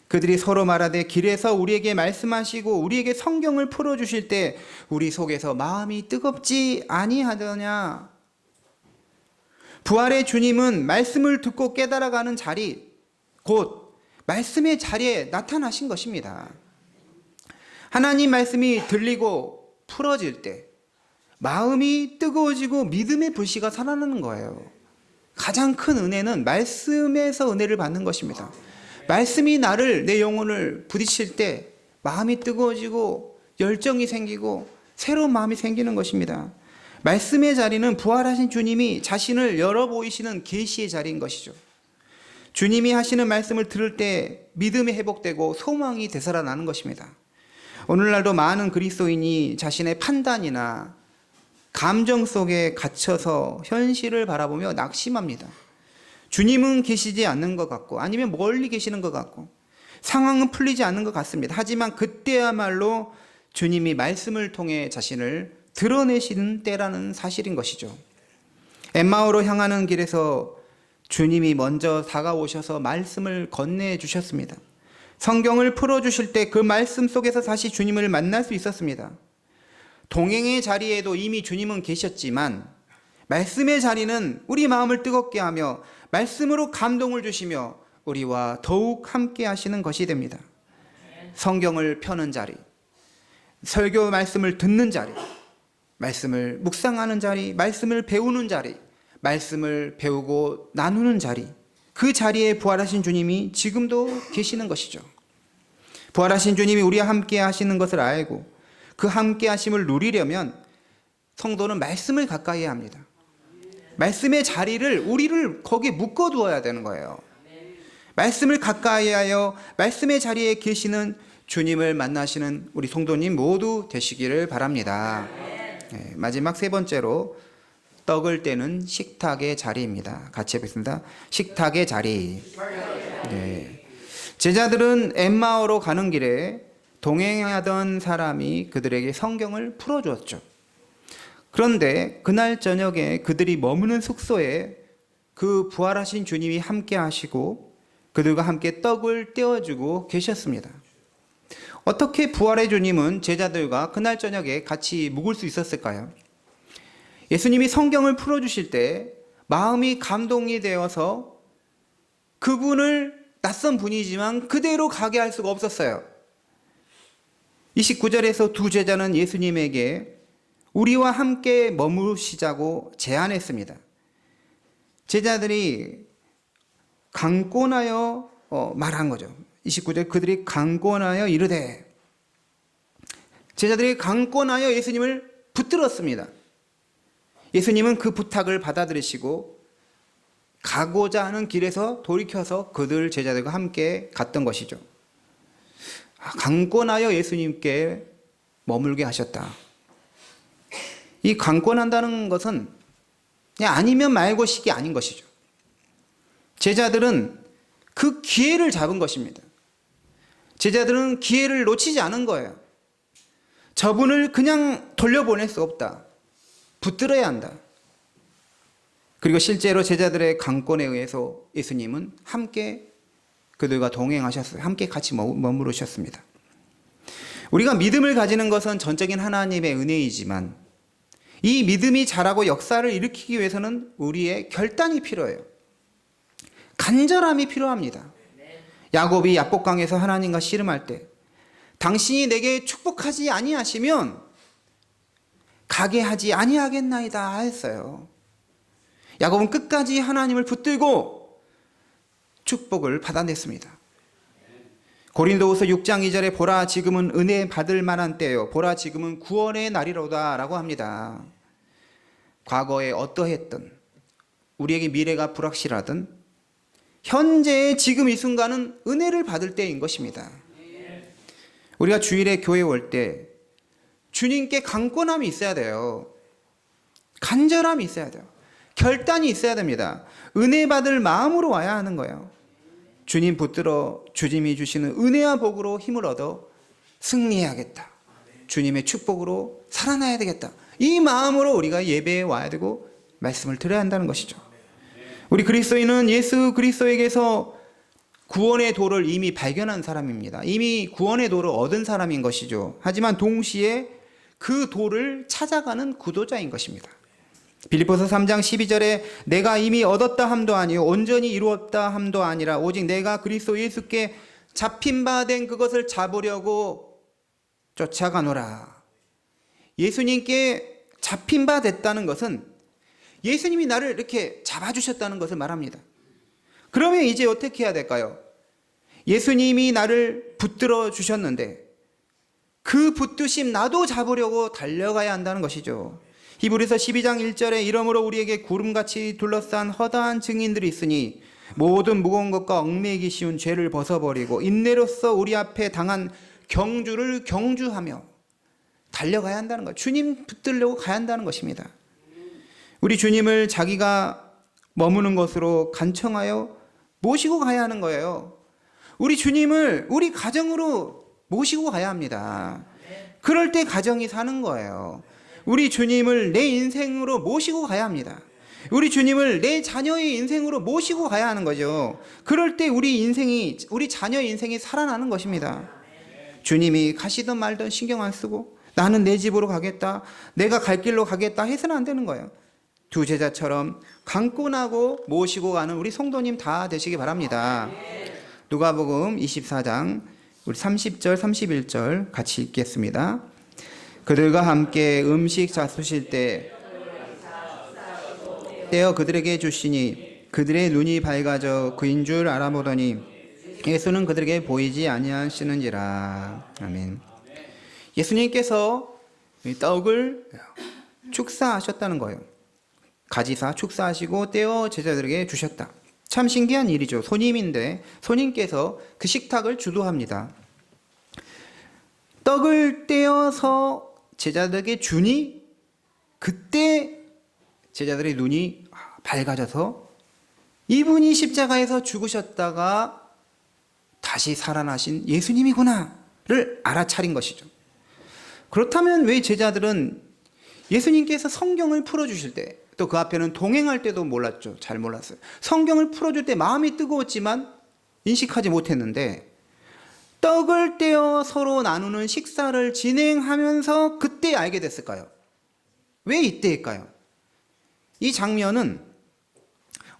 그들이 서로 말하되 길에서 우리에게 말씀하시고 우리에게 성경을 풀어주실 때 우리 속에서 마음이 뜨겁지 아니하더냐. 부활의 주님은 말씀을 듣고 깨달아가는 자리, 곧 말씀의 자리에 나타나신 것입니다. 하나님 말씀이 들리고 풀어질 때 마음이 뜨거워지고 믿음의 불씨가 살아나는 거예요. 가장 큰 은혜는 말씀에서 은혜를 받는 것입니다. 말씀이 내 영혼을 부딪힐 때 마음이 뜨거워지고 열정이 생기고 새로운 마음이 생기는 것입니다. 말씀의 자리는 부활하신 주님이 자신을 열어 보이시는 계시의 자리인 것이죠. 주님이 하시는 말씀을 들을 때 믿음이 회복되고 소망이 되살아나는 것입니다. 오늘날도 많은 그리스도인이 자신의 판단이나 감정 속에 갇혀서 현실을 바라보며 낙심합니다. 주님은 계시지 않는 것 같고 아니면 멀리 계시는 것 같고 상황은 풀리지 않는 것 같습니다. 하지만 그때야말로 주님이 말씀을 통해 자신을 드러내시는 때라는 사실인 것이죠. 엠마오로 향하는 길에서 주님이 먼저 다가오셔서 말씀을 건네해 주셨습니다. 성경을 풀어주실 때 그 말씀 속에서 다시 주님을 만날 수 있었습니다. 동행의 자리에도 이미 주님은 계셨지만 말씀의 자리는 우리 마음을 뜨겁게 하며 말씀으로 감동을 주시며 우리와 더욱 함께 하시는 것이 됩니다. 성경을 펴는 자리, 설교 말씀을 듣는 자리, 말씀을 묵상하는 자리, 말씀을 배우는 자리, 말씀을 배우고 나누는 자리, 그 자리에 부활하신 주님이 지금도 계시는 것이죠. 부활하신 주님이 우리와 함께 하시는 것을 알고 그 함께 하심을 누리려면 성도는 말씀을 가까이 해야 합니다. 말씀의 자리를 우리를 거기에 묶어두어야 되는 거예요. 말씀을 가까이 하여 말씀의 자리에 계시는 주님을 만나시는 우리 성도님 모두 되시기를 바랍니다. 네, 마지막 세 번째로 떡을 떼는 식탁의 자리입니다. 같이 해보겠습니다. 식탁의 자리. 네. 제자들은 엠마오로 가는 길에 동행하던 사람이 그들에게 성경을 풀어주었죠. 그런데 그날 저녁에 그들이 머무는 숙소에 그 부활하신 주님이 함께 하시고 그들과 함께 떡을 떼어주고 계셨습니다. 어떻게 부활의 주님은 제자들과 그날 저녁에 같이 묵을 수 있었을까요? 예수님이 성경을 풀어주실 때 마음이 감동이 되어서 그분을 낯선 분이지만 그대로 가게 할 수가 없었어요. 29절에서 두 제자는 예수님에게 우리와 함께 머무시자고 제안했습니다. 제자들이 강권하여 말한 거죠. 29절 그들이 강권하여 이르되, 제자들이 강권하여 예수님을 붙들었습니다. 예수님은 그 부탁을 받아들이시고 가고자 하는 길에서 돌이켜서 그들 제자들과 함께 갔던 것이죠. 강권하여 예수님께 머물게 하셨다. 이 강권한다는 것은 그냥 아니면 말고식이 아닌 것이죠. 제자들은 그 기회를 잡은 것입니다. 제자들은 기회를 놓치지 않은 거예요. 저분을 그냥 돌려보낼 수 없다. 붙들어야 한다. 그리고 실제로 제자들의 강권에 의해서 예수님은 함께 그들과 동행하셨어요. 함께 같이 머무르셨습니다. 우리가 믿음을 가지는 것은 전적인 하나님의 은혜이지만 이 믿음이 자라고 역사를 일으키기 위해서는 우리의 결단이 필요해요. 간절함이 필요합니다. 야곱이 야복강에서 하나님과 씨름할 때 당신이 내게 축복하지 아니하시면 가게 하지 아니하겠나이다 했어요. 야곱은 끝까지 하나님을 붙들고 축복을 받아냈습니다. 고린도후서 6장 2절에 보라 지금은 은혜 받을 만한 때요 보라 지금은 구원의 날이로다 라고 합니다. 과거에 어떠했든 우리에게 미래가 불확실하든 현재의 지금 이 순간은 은혜를 받을 때인 것입니다. 우리가 주일에 교회 올 때 주님께 강권함이 있어야 돼요. 간절함이 있어야 돼요. 결단이 있어야 됩니다. 은혜 받을 마음으로 와야 하는 거예요. 주님 붙들어 주님이 주시는 은혜와 복으로 힘을 얻어 승리해야겠다. 주님의 축복으로 살아나야 되겠다. 이 마음으로 우리가 예배에 와야 되고 말씀을 들어야 한다는 것이죠. 우리 그리스도인은 예수 그리스도에게서 구원의 도를 이미 발견한 사람입니다. 이미 구원의 도를 얻은 사람인 것이죠. 하지만 동시에 그 도를 찾아가는 구도자인 것입니다. 빌립보서 3장 12절에 내가 이미 얻었다 함도 아니요 온전히 이루었다 함도 아니라 오직 내가 그리스도 예수께 잡힌 바 된 그것을 잡으려고 쫓아가노라. 예수님께 잡힌 바 됐다는 것은 예수님이 나를 이렇게 잡아주셨다는 것을 말합니다. 그러면 이제 어떻게 해야 될까요? 예수님이 나를 붙들어 주셨는데 그 붙드심 나도 잡으려고 달려가야 한다는 것이죠. 히브리서 12장 1절에 이러므로 우리에게 구름같이 둘러싼 허다한 증인들이 있으니 모든 무거운 것과 얽매이기 쉬운 죄를 벗어버리고 인내로써 우리 앞에 당한 경주를 경주하며 달려가야 한다는 것. 주님 붙들려고 가야 한다는 것입니다. 우리 주님을 자기가 머무는 것으로 간청하여 모시고 가야 하는 거예요. 우리 주님을 우리 가정으로 모시고 가야 합니다. 그럴 때 가정이 사는 거예요. 우리 주님을 내 인생으로 모시고 가야 합니다. 우리 주님을 내 자녀의 인생으로 모시고 가야 하는 거죠. 그럴 때 우리 자녀의 인생이 살아나는 것입니다. 주님이 가시든 말든 신경 안 쓰고 나는 내 집으로 가겠다, 내가 갈 길로 가겠다 해서는 안 되는 거예요. 두 제자처럼 강권하고 모시고 가는 우리 성도님 다 되시기 바랍니다. 누가복음 24장 우리 30절 31절 같이 읽겠습니다. 그들과 함께 음식 잡수실 때 떼어 그들에게 주시니 그들의 눈이 밝아져 그인 줄 알아보더니 예수는 그들에게 보이지 아니하시는지라. 아멘. 예수님께서 떡을 축사하셨다는 거예요. 가지사 축사하시고 떼어 제자들에게 주셨다. 참 신기한 일이죠. 손님인데 손님께서 그 식탁을 주도합니다. 떡을 떼어서 제자들에게 주니 그때 제자들의 눈이 밝아져서 이분이 십자가에서 죽으셨다가 다시 살아나신 예수님이구나를 알아차린 것이죠. 그렇다면 왜 제자들은 예수님께서 성경을 풀어주실 때, 또 그 앞에는 동행할 때도 몰랐죠. 잘 몰랐어요. 성경을 풀어줄 때 마음이 뜨거웠지만 인식하지 못했는데 떡을 떼어 서로 나누는 식사를 진행하면서 그때 알게 됐을까요? 왜 이때일까요? 이 장면은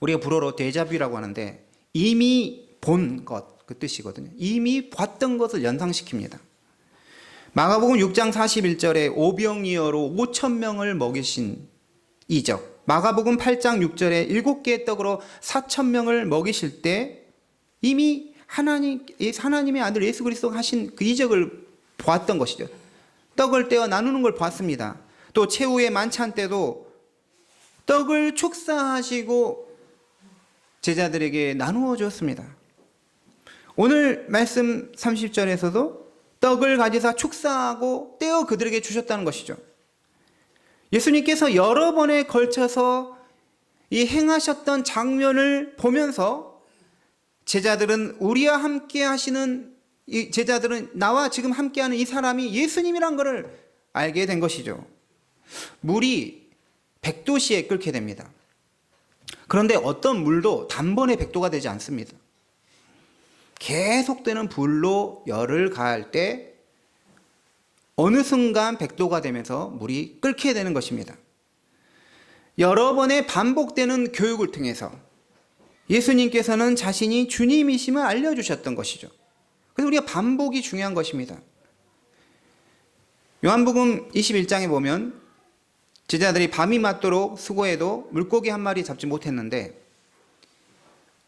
우리가 불어로 데자뷰라고 하는데 이미 본 것, 그 뜻이거든요. 이미 봤던 것을 연상시킵니다. 마가복음 6장 41절에 오병이어로 5,000명을 먹이신 이적, 마가복음 8장 6절에 7개의 떡으로 4,000명을 먹이실 때 이미 하나님의 아들 예수 그리스도가 하신 그 이적을 보았던 것이죠. 떡을 떼어 나누는 걸 봤습니다. 또 최후의 만찬 때도 떡을 축사하시고 제자들에게 나누어 줬습니다. 오늘 말씀 30절에서도 떡을 가지사 축사하고 떼어 그들에게 주셨다는 것이죠. 예수님께서 여러 번에 걸쳐서 이 행하셨던 장면을 보면서 제자들은 우리와 함께 하시는 이 제자들은 나와 지금 함께하는 이 사람이 예수님이란 것을 알게 된 것이죠. 물이 100도씨에 끓게 됩니다. 그런데 어떤 물도 단번에 100도가 되지 않습니다. 계속되는 불로 열을 가할 때 어느 순간 100도가 되면서 물이 끓게 되는 것입니다. 여러 번의 반복되는 교육을 통해서 예수님께서는 자신이 주님이심을 알려주셨던 것이죠. 그래서 우리가 반복이 중요한 것입니다. 요한복음 21장에 보면 제자들이 밤이 맞도록 수고해도 물고기 한 마리 잡지 못했는데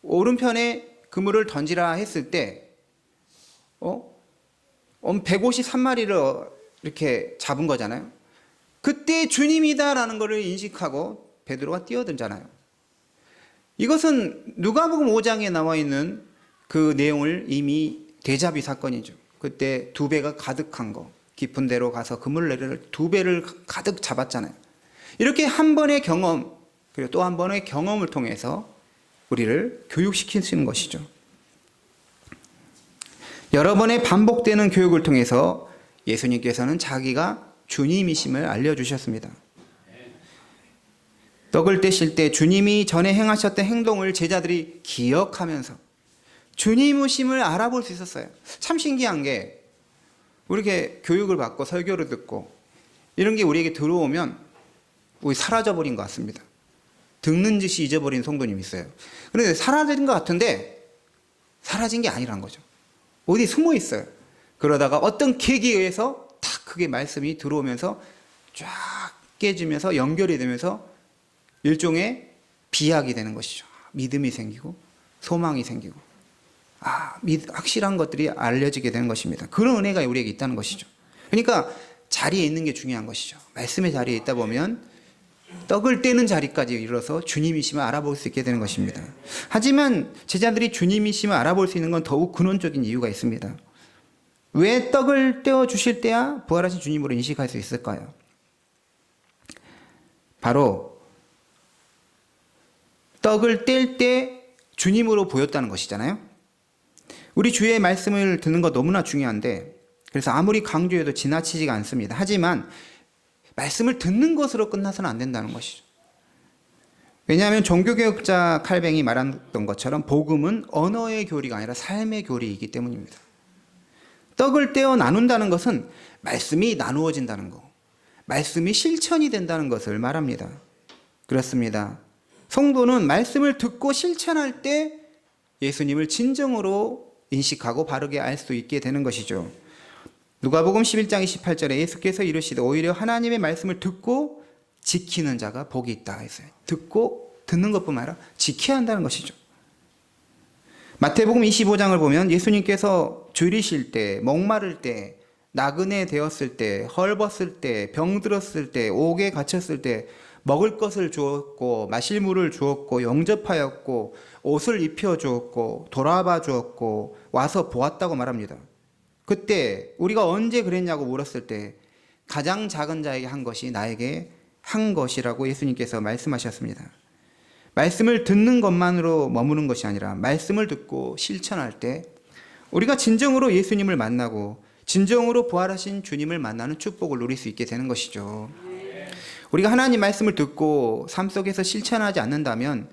오른편에 그물을 던지라 했을 때 153마리를 이렇게 잡은 거잖아요. 그때 주님이다라는 것을 인식하고 베드로가 뛰어들잖아요. 이것은 누가복음 5장에 나와 있는 그 내용을 이미 데자뷰 사건이죠. 그때 2배가 가득한 거, 깊은 데로 가서 그물레를 2배를 가득 잡았잖아요. 이렇게 한 번의 경험 그리고 또 한 번의 경험을 통해서 우리를 교육시키시는 것이죠. 여러 번의 반복되는 교육을 통해서 예수님께서는 자기가 주님이심을 알려주셨습니다. 떡을 떼실 때 주님이 전에 행하셨던 행동을 제자들이 기억하면서 주님이심을 알아볼 수 있었어요. 참 신기한 게 우리 이렇게 교육을 받고 설교를 듣고 이런 게 우리에게 들어오면 우리 사라져버린 것 같습니다. 듣는 듯이 잊어버린 성도님이 있어요. 그런데 사라진 것 같은데 사라진 게 아니란 거죠. 어디 숨어 있어요. 그러다가 어떤 계기에 의해서 탁 크게 말씀이 들어오면서 쫙 깨지면서 연결이 되면서 일종의 비약이 되는 것이죠. 믿음이 생기고 소망이 생기고 확실한 것들이 알려지게 되는 것입니다. 그런 은혜가 우리에게 있다는 것이죠. 그러니까 자리에 있는 게 중요한 것이죠. 말씀의 자리에 있다 보면 떡을 떼는 자리까지 이르러서 주님이심을 알아볼 수 있게 되는 것입니다. 하지만 제자들이 주님이심을 알아볼 수 있는 건 더욱 근원적인 이유가 있습니다. 왜 떡을 떼어 주실 때야 부활하신 주님으로 인식할 수 있을까요? 바로 떡을 뗄 때 주님으로 보였다는 것이잖아요. 우리 주의 말씀을 듣는 거 너무나 중요한데 그래서 아무리 강조해도 지나치지가 않습니다. 하지만 말씀을 듣는 것으로 끝나서는 안 된다는 것이죠. 왜냐하면 종교개혁자 칼뱅이 말했던 것처럼 복음은 언어의 교리가 아니라 삶의 교리이기 때문입니다. 떡을 떼어 나눈다는 것은 말씀이 나누어진다는 거, 말씀이 실천이 된다는 것을 말합니다. 그렇습니다. 성도는 말씀을 듣고 실천할 때 예수님을 진정으로 인식하고 바르게 알 수 있게 되는 것이죠. 누가복음 11장 28절에 예수께서 이르시되 오히려 하나님의 말씀을 듣고 지키는 자가 복이 있다 했어요. 듣는 것뿐만 아니라 지켜야 한다는 것이죠. 마태복음 25장을 보면 예수님께서 줄이실 때, 목마를 때, 나그네 되었을 때, 헐벗을 때, 병들었을 때, 옥에 갇혔을 때 먹을 것을 주었고 마실 물을 주었고 영접하였고 옷을 입혀 주었고 돌아봐 주었고 와서 보았다고 말합니다. 그때 우리가 언제 그랬냐고 물었을 때 가장 작은 자에게 한 것이 나에게 한 것이라고 예수님께서 말씀하셨습니다. 말씀을 듣는 것만으로 머무는 것이 아니라 말씀을 듣고 실천할 때 우리가 진정으로 예수님을 만나고 진정으로 부활하신 주님을 만나는 축복을 누릴 수 있게 되는 것이죠. 우리가 하나님 말씀을 듣고 삶 속에서 실천하지 않는다면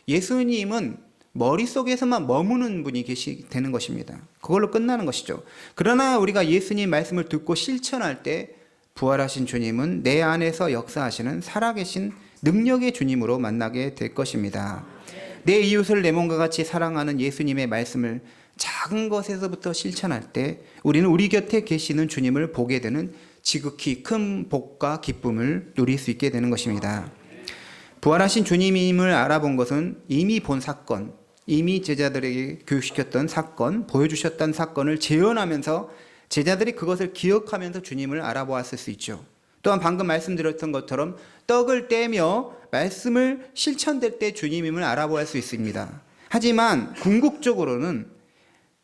예수님은 머릿속에서만 머무는 분이 되는 것입니다. 그걸로 끝나는 것이죠. 그러나 우리가 예수님 말씀을 듣고 실천할 때 부활하신 주님은 내 안에서 역사하시는 살아계신 능력의 주님으로 만나게 될 것입니다. 내 이웃을 내 몸과 같이 사랑하는 예수님의 말씀을 작은 것에서부터 실천할 때 우리는 우리 곁에 계시는 주님을 보게 되는 지극히 큰 복과 기쁨을 누릴 수 있게 되는 것입니다. 부활하신 주님임을 알아본 것은 이미 본 사건, 이미 제자들에게 교육시켰던 사건, 보여주셨던 사건을 재현하면서 제자들이 그것을 기억하면서 주님을 알아보았을 수 있죠. 또한 방금 말씀드렸던 것처럼 떡을 떼며 말씀을 실천될 때 주님임을 알아보았을 수 있습니다. 하지만 궁극적으로는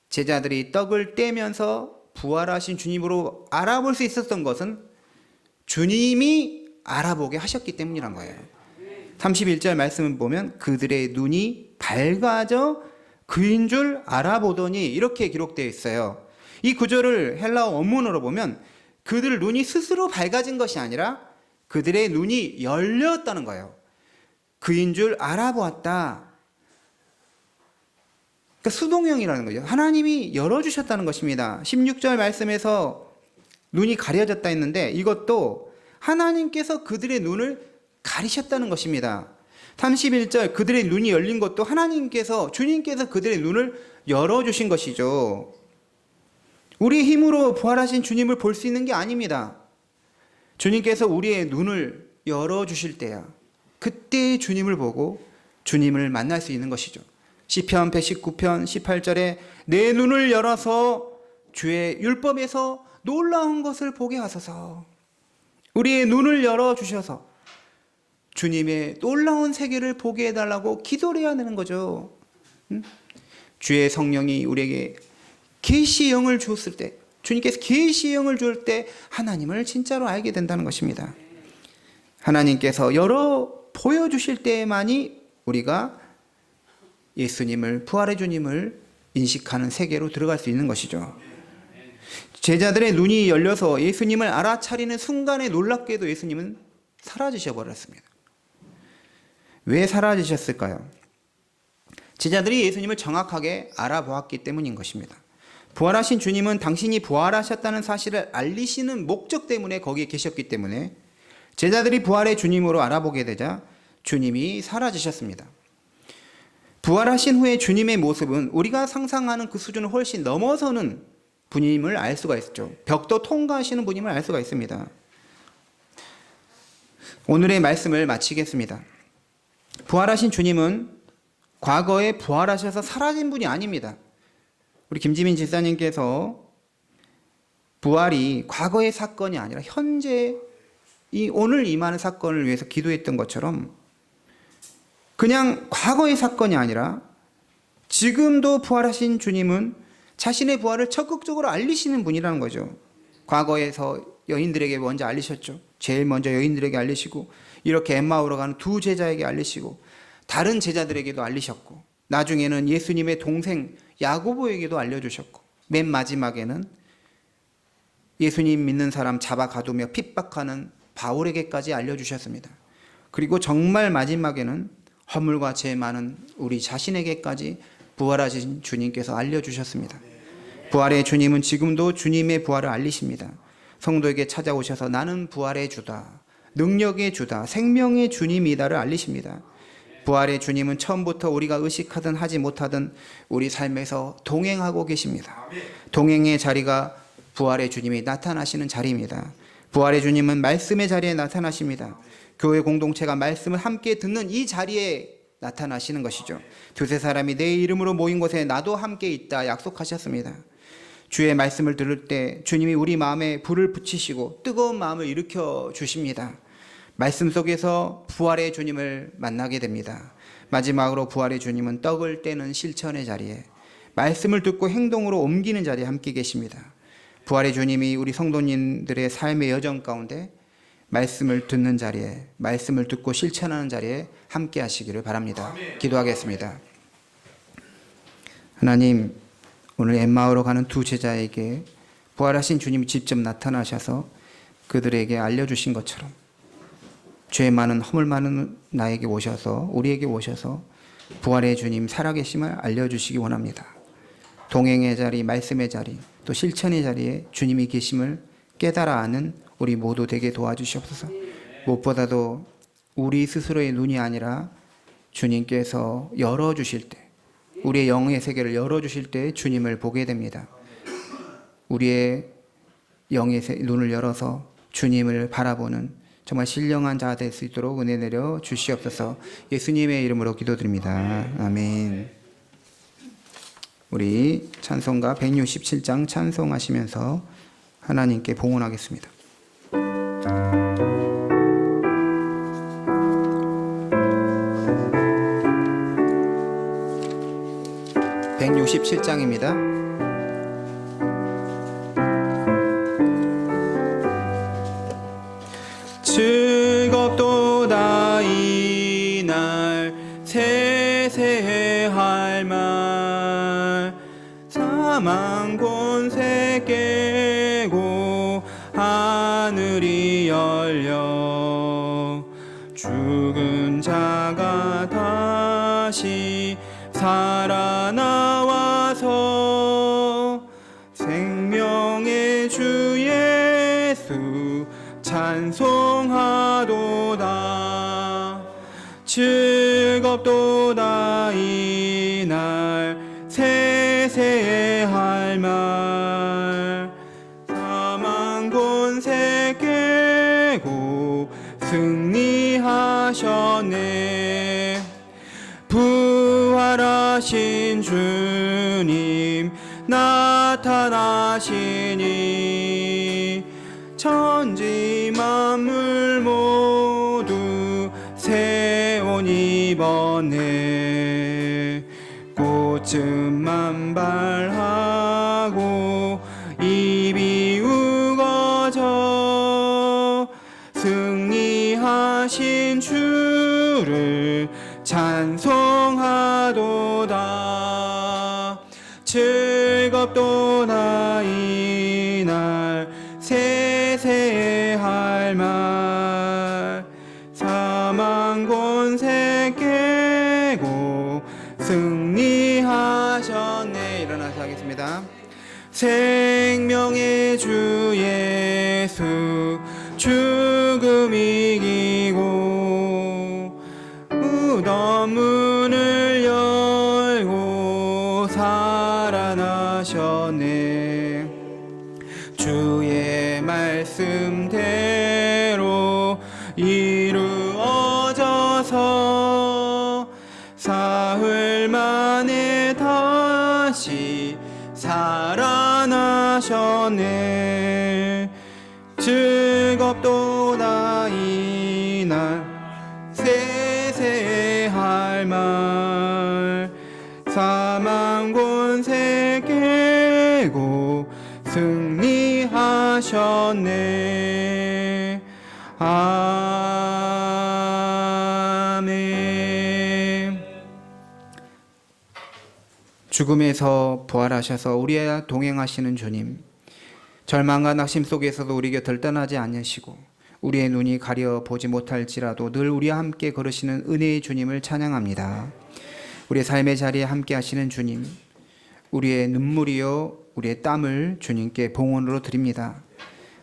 제자들이 떡을 떼면서 부활하신 주님으로 알아볼 수 있었던 것은 주님이 알아보게 하셨기 때문이란 거예요. 31절 말씀을 보면 그들의 눈이 밝아져 그인 줄 알아보더니 이렇게 기록되어 있어요. 이 구절을 헬라어 원문으로 보면 그들 눈이 스스로 밝아진 것이 아니라 그들의 눈이 열렸다는 거예요. 그인 줄 알아보았다. 그러니까 수동형이라는 거죠. 하나님이 열어주셨다는 것입니다. 16절 말씀에서 눈이 가려졌다 했는데 이것도 하나님께서 그들의 눈을 가리셨다는 것입니다. 31절 그들의 눈이 열린 것도 주님께서 그들의 눈을 열어주신 것이죠. 우리의 힘으로 부활하신 주님을 볼 수 있는 게 아닙니다. 주님께서 우리의 눈을 열어주실 때야 그때 주님을 보고 주님을 만날 수 있는 것이죠. 시편 119편 18절에 내 눈을 열어서 주의 율법에서 놀라운 것을 보게 하소서. 우리의 눈을 열어주셔서 주님의 놀라운 세계를 보게 해달라고 기도를 해야 되는 거죠. 주의 성령이 우리에게 계시의 영을 주었을 때, 주님께서 계시의 영을 줄 때 하나님을 진짜로 알게 된다는 것입니다. 하나님께서 보여주실 때만이 우리가 예수님을, 부활의 주님을 인식하는 세계로 들어갈 수 있는 것이죠. 제자들의 눈이 열려서 예수님을 알아차리는 순간에 놀랍게도 예수님은 사라지셔 버렸습니다. 왜 사라지셨을까요? 제자들이 예수님을 정확하게 알아보았기 때문인 것입니다. 부활하신 주님은 당신이 부활하셨다는 사실을 알리시는 목적 때문에 거기에 계셨기 때문에 제자들이 부활의 주님으로 알아보게 되자 주님이 사라지셨습니다. 부활하신 후에 주님의 모습은 우리가 상상하는 그 수준을 훨씬 넘어서는 분임을 알 수가 있죠. 벽도 통과하시는 분임을 알 수가 있습니다. 오늘의 말씀을 마치겠습니다. 부활하신 주님은 과거에 부활하셔서 사라진 분이 아닙니다. 우리 김지민 집사님께서 부활이 과거의 사건이 아니라 현재 오늘 임하는 사건을 위해서 기도했던 것처럼 그냥 과거의 사건이 아니라 지금도 부활하신 주님은 자신의 부활을 적극적으로 알리시는 분이라는 거죠. 과거에서 여인들에게 먼저 알리셨죠. 제일 먼저 여인들에게 알리시고 이렇게 엠마오로 가는 두 제자에게 알리시고 다른 제자들에게도 알리셨고 나중에는 예수님의 동생 야고보에게도 알려주셨고 맨 마지막에는 예수님 믿는 사람 잡아 가두며 핍박하는 바울에게까지 알려주셨습니다. 그리고 정말 마지막에는 허물과 죄 많은 우리 자신에게까지 부활하신 주님께서 알려주셨습니다. 부활의 주님은 지금도 주님의 부활을 알리십니다. 성도에게 찾아오셔서 나는 부활의 주다, 능력의 주다, 생명의 주님이다를 알리십니다. 부활의 주님은 처음부터 우리가 의식하든 하지 못하든 우리 삶에서 동행하고 계십니다. 동행의 자리가 부활의 주님이 나타나시는 자리입니다. 부활의 주님은 말씀의 자리에 나타나십니다. 교회 공동체가 말씀을 함께 듣는 이 자리에 나타나시는 것이죠. 두세 사람이 내 이름으로 모인 곳에 나도 함께 있다 약속하셨습니다. 주의 말씀을 들을 때 주님이 우리 마음에 불을 붙이시고 뜨거운 마음을 일으켜 주십니다. 말씀 속에서 부활의 주님을 만나게 됩니다. 마지막으로 부활의 주님은 떡을 떼는 실천의 자리에, 말씀을 듣고 행동으로 옮기는 자리에 함께 계십니다. 부활의 주님이 우리 성도님들의 삶의 여정 가운데 말씀을 듣는 자리에, 말씀을 듣고 실천하는 자리에 함께 하시기를 바랍니다. 기도하겠습니다. 하나님, 오늘 엠마오로 가는 두 제자에게 부활하신 주님이 직접 나타나셔서 그들에게 알려주신 것처럼 죄 많은 허물 많은 나에게 오셔서, 우리에게 오셔서 부활의 주님 살아계심을 알려주시기 원합니다. 동행의 자리, 말씀의 자리, 또 실천의 자리에 주님이 계심을 깨달아 아는 우리 모두 되게 도와주시옵소서. 무엇보다도 우리 스스로의 눈이 아니라 주님께서 열어주실 때, 우리의 영의 세계를 열어주실 때 주님을 보게 됩니다. 우리의 영의 눈을 열어서 주님을 바라보는 정말 신령한 자 될 수 있도록 은혜 내려 주시옵소서. 예수님의 이름으로 기도드립니다. 아멘. 우리 찬송가 167장 찬송하시면서 하나님께 봉헌하겠습니다. 167장입니다. 즐겁도다 이날 세세할 말, 사망 권세 깨고 하늘이 열려 죽은 자가 다시 살아나와서 생명의 주 예수 찬송하도다. 즐겁도다 이날 세세할 말, 사망 권세 깨고 승리하셨네. 부활하신 주님 나타나시니 천지 만물 모두 새 옷 입었네. 꽃은 만발하고 입이 우거져 승리하신 주를 찬송하도다. 즐겁도다 이날 세세할 말, 사망 권세 깨고 승리하셨네. 일어나서 하겠습니다. 생명의 주 예수 죽음 이기고 무덤 문을 열고 살아나셨네. 주의 말씀대로 이루어져서 사흘 만에 다시 살아나셨네. 즐겁도다 이날 세세할 말, 사망 권세 깨고 승리하셨네. 아멘. 죽음에서 부활하셔서 우리와 동행하시는 주님, 절망과 낙심 속에서도 우리 곁을 떠나지 않으시고 우리의 눈이 가려 보지 못할지라도 늘 우리와 함께 걸으시는 은혜의 주님을 찬양합니다. 우리의 삶의 자리에 함께 하시는 주님, 우리의 눈물이요 우리의 땀을 주님께 봉헌으로 드립니다.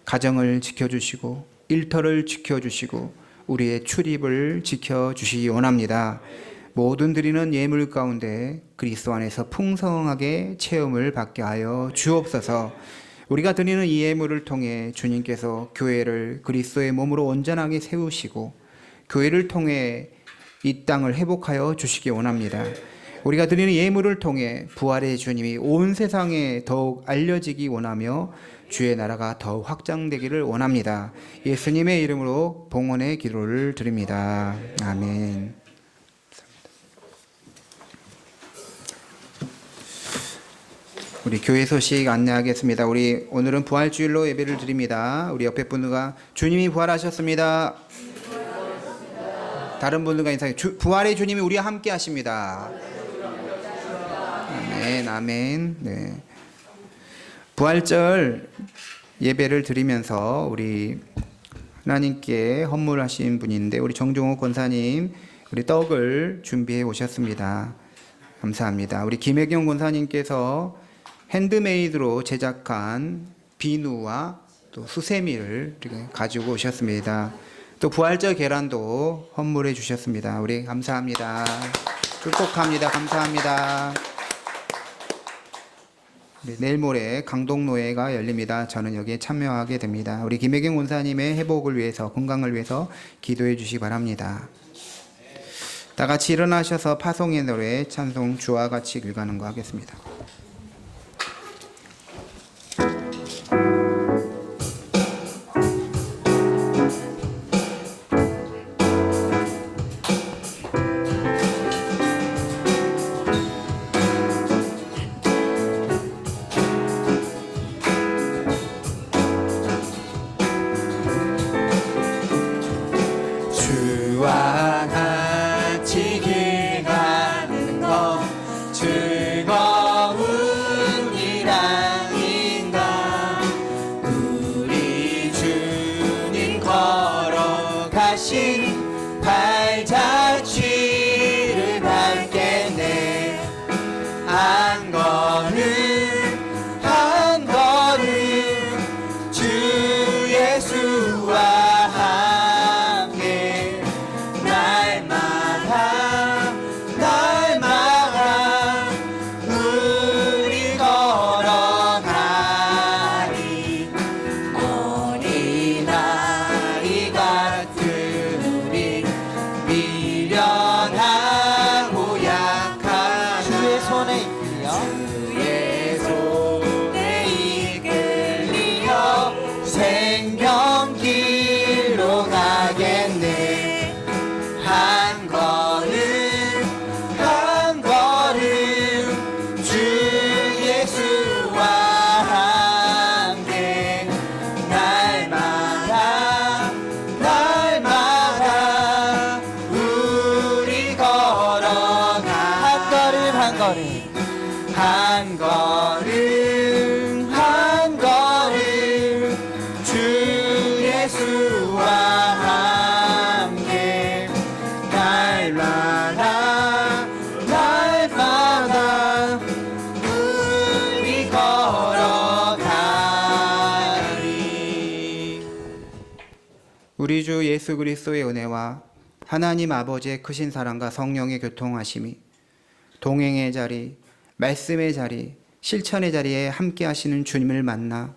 가정을 지켜주시고 일터를 지켜주시고 우리의 출입을 지켜주시기 원합니다. 모든 드리는 예물 가운데 그리스도 안에서 풍성하게 체험을 받게 하여 주옵소서. 우리가 드리는 이 예물을 통해 주님께서 교회를 그리스도의 몸으로 온전하게 세우시고 교회를 통해 이 땅을 회복하여 주시기 원합니다. 우리가 드리는 예물을 통해 부활의 주님이 온 세상에 더욱 알려지기 원하며 주의 나라가 더 확장되기를 원합니다. 예수님의 이름으로 봉헌의 기도를 드립니다. 아멘. 우리 교회 소식 안내하겠습니다. 우리 오늘은 부활주일로 예배를 드립니다. 우리 옆에 분들과 주님이 부활하셨습니다. 다른 분들과 인사해. 부활의 주님이 우리와 함께 하십니다. 아멘, 아멘. 네. 부활절 예배를 드리면서 우리 하나님께 헌물하신 분인데 우리 정종욱 권사님 우리 떡을 준비해 오셨습니다. 감사합니다. 우리 김혜경 권사님께서 핸드메이드로 제작한 비누와 또 수세미를 가지고 오셨습니다. 또 부활절 계란도 헌물해 주셨습니다. 우리 감사합니다. 축복합니다. 감사합니다. 내일 모레 강동노회가 열립니다. 저는 여기에 참여하게 됩니다. 우리 김혜경 원사님의 회복을 위해서 건강을 위해서 기도해 주시기 바랍니다. 다 같이 일어나셔서 파송의 노래 찬송 주와 같이 읽어가는 거 하겠습니다. 주와 같이 길 가는 것 즐거운 일 아닌가. 우리 주님 걸어가신 발자취를 밟겠네. 한 걸음 한 걸음 주 예수와 생명길로 가겠네. 한 걸음 한 걸음 주 예수와 함께 날마다 날마다 우리 걸어가. 한 걸음 한 걸음 한 걸음 한 걸음 주 예수와 함께 날마다 날마다 우리 걸어가리. 우리 주 예수 그리스도의 은혜와 하나님 아버지의 크신 사랑과 성령의 교통하심이 동행의 자리, 말씀의 자리, 실천의 자리에 함께 하시는 주님을 만나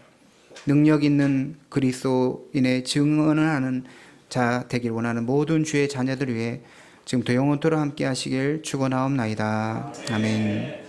능력 있는 그리스도인의 증언을 하는 자 되길 원하는 모든 주의 자녀들 위해 지금부터 영원토록 함께 하시길 축원하옵나이다. 아멘.